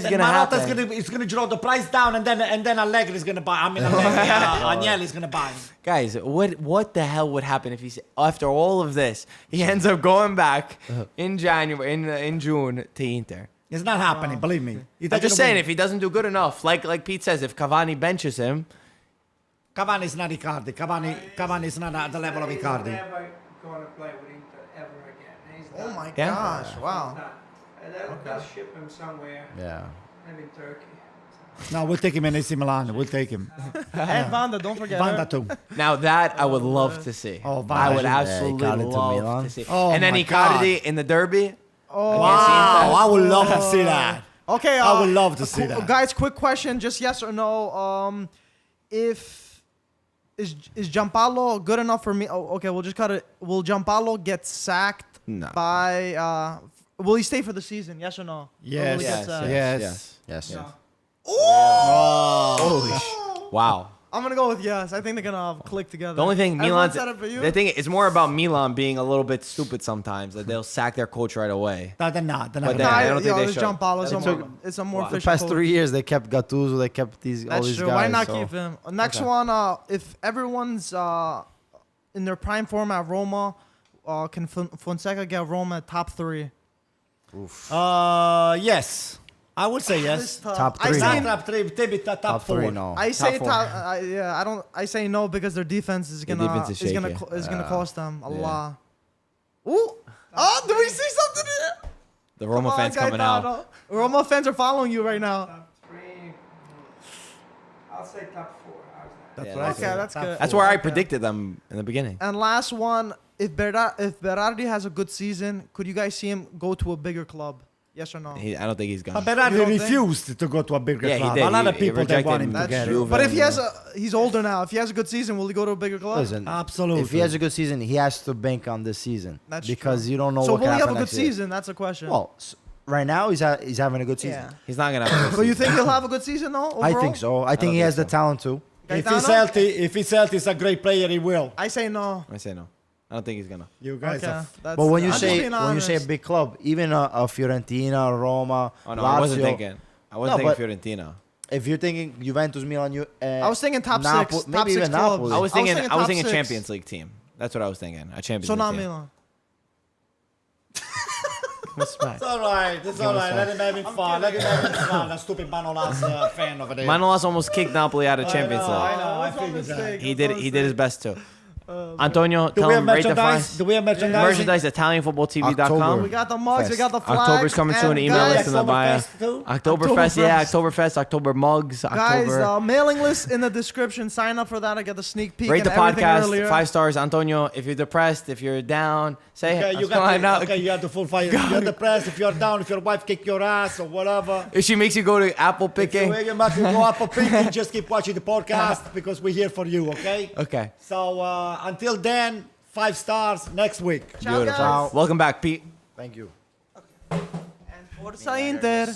Then gonna Marotta's happen? is gonna draw the price down, and then Allegri's gonna buy. I mean, Agnelli's gonna buy. Guys, what the hell would happen if he's after all of this, he ends up going back in January in June to Inter? It's not happening, believe me. I'm just saying, if he doesn't do good enough, like Pete says, if Cavani benches him, Cavani is not Icardi. Cavani is not at the level of He's Icardi. never going to play with Inter ever again. He's Oh not. my Yeah. gosh! He's Wow. not. They'll ship him somewhere, Yeah. maybe in Turkey. No, we'll take him in AC Milan. We'll take him. And Vanda, don't forget Vanda her. too. now that I would love to see. Oh, I would Vanda. absolutely Icardi to love Milan. to see. Oh, and then my Icardi in the derby. Oh, Wow, I would love to see that. okay. I would love to see that. Guys, quick question, just yes or no. If is Giampaolo good enough for me? Oh, okay, we'll just cut it. Will Giampaolo get sacked No. by? Will he stay for the season? Yes or no? Or Yes, will he get Yes, sacked? yes. Yes. Yes. Oh. Wow. I'm gonna go with yes. I think they're gonna click together. The only thing Everyone Milan, said it for you. the thing is more about Milan being a little bit stupid sometimes. That they'll sack their coach right away. No, they're not. They're But not. then- gonna- I don't think they it's should. Giampaolo. It's, That's a okay. more, it's a more Wow. The efficient past coach. 3 years, they kept Gattuso, they kept all That's these true. guys. Why not so- keep him? Next Okay. one, if everyone's in their prime form at Roma, can Fonseca get Roma at top 3? Yes. I would say yes. Top I three, say, Not top 3, maybe top Top 4. 3, no. I say four. top. Yeah, I don't. I say no because their defense is Their gonna defense is shaky. is gonna cost them a Yeah. lot. Ooh. Oh, do we see something here? The Roma Come on, fans coming out. Gaetano. Roma fans are following you right now. Top 3. I'll say top 4. How's that? That's Yeah, what I that's said. okay, that's Top good. That's four. where I Okay. predicted them in the beginning. And last one, if Berardi has a good season, could you guys see him go to a bigger club? Yes or no? I don't think he's gonna. But Berardi You don't think? refused to go to a bigger Yeah, he club. did. A lot of He people they rejected want him to That's get true. it. But if he's older now. If he has a good season, will he go to a bigger club? Listen, Absolutely. if he has a good season, he has to bank on this season. That's because true. you don't know So what will can he have a happen good next year. season? That's a question. Well, right now he's having a good season. yeah. He's not gonna. Have a But you think he'll have a good season though? Overall? I think so. I think he think has the so. talent too. If Gaetano? he's healthy, he's a great player, he will. I say no. I say no. I don't think he's gonna. You guys Okay. are... That's, But when you I'm just say being a honest. big club, even a Fiorentina, Roma, Oh no, Lazio, I wasn't thinking. I wasn't No, thinking Fiorentina. if you're thinking Juventus, Milan, I was thinking top Napo- 6. maybe Top 6 even clubs. Napoli. I was thinking. I was top thinking 6. Champions League team. That's what I was thinking. A Champions So League not team. Milan. What's It's all right. It's all right. Let him have it fun. Let him have it fun. That stupid Manolas fan over there. Manolas almost kicked Napoli out of Champions I League. know. I That's my figured that. mistake. He That's did. my He did his mistake. best too. Antonio, Do tell we have him rate the merchandise? fine. Do we have merchandise? Merchandise, ItalianFootballTV.com. We got the mugs. We got the flags. October's coming soon. and Email guys, us in the bio. Oktoberfest too? Oktoberfest, yeah, Oktoberfest, October mugs, Guys, October. mailing list in the description. Sign up for that. I get the sneak peek Rate the and everything podcast earlier. 5 stars, Antonio. If you're depressed, if you're down, say Okay, you what's going got on. okay, you have to full fire. You're depressed. If you're down, if your wife kick your ass or whatever. If she makes you go to apple picking, If you go up a picking, just keep watching the podcast because we're here for you, okay? okay. So until then, 5 stars next week. Ciao, Beautiful. guys. Welcome back, Pete. Thank you. And Forza Inter.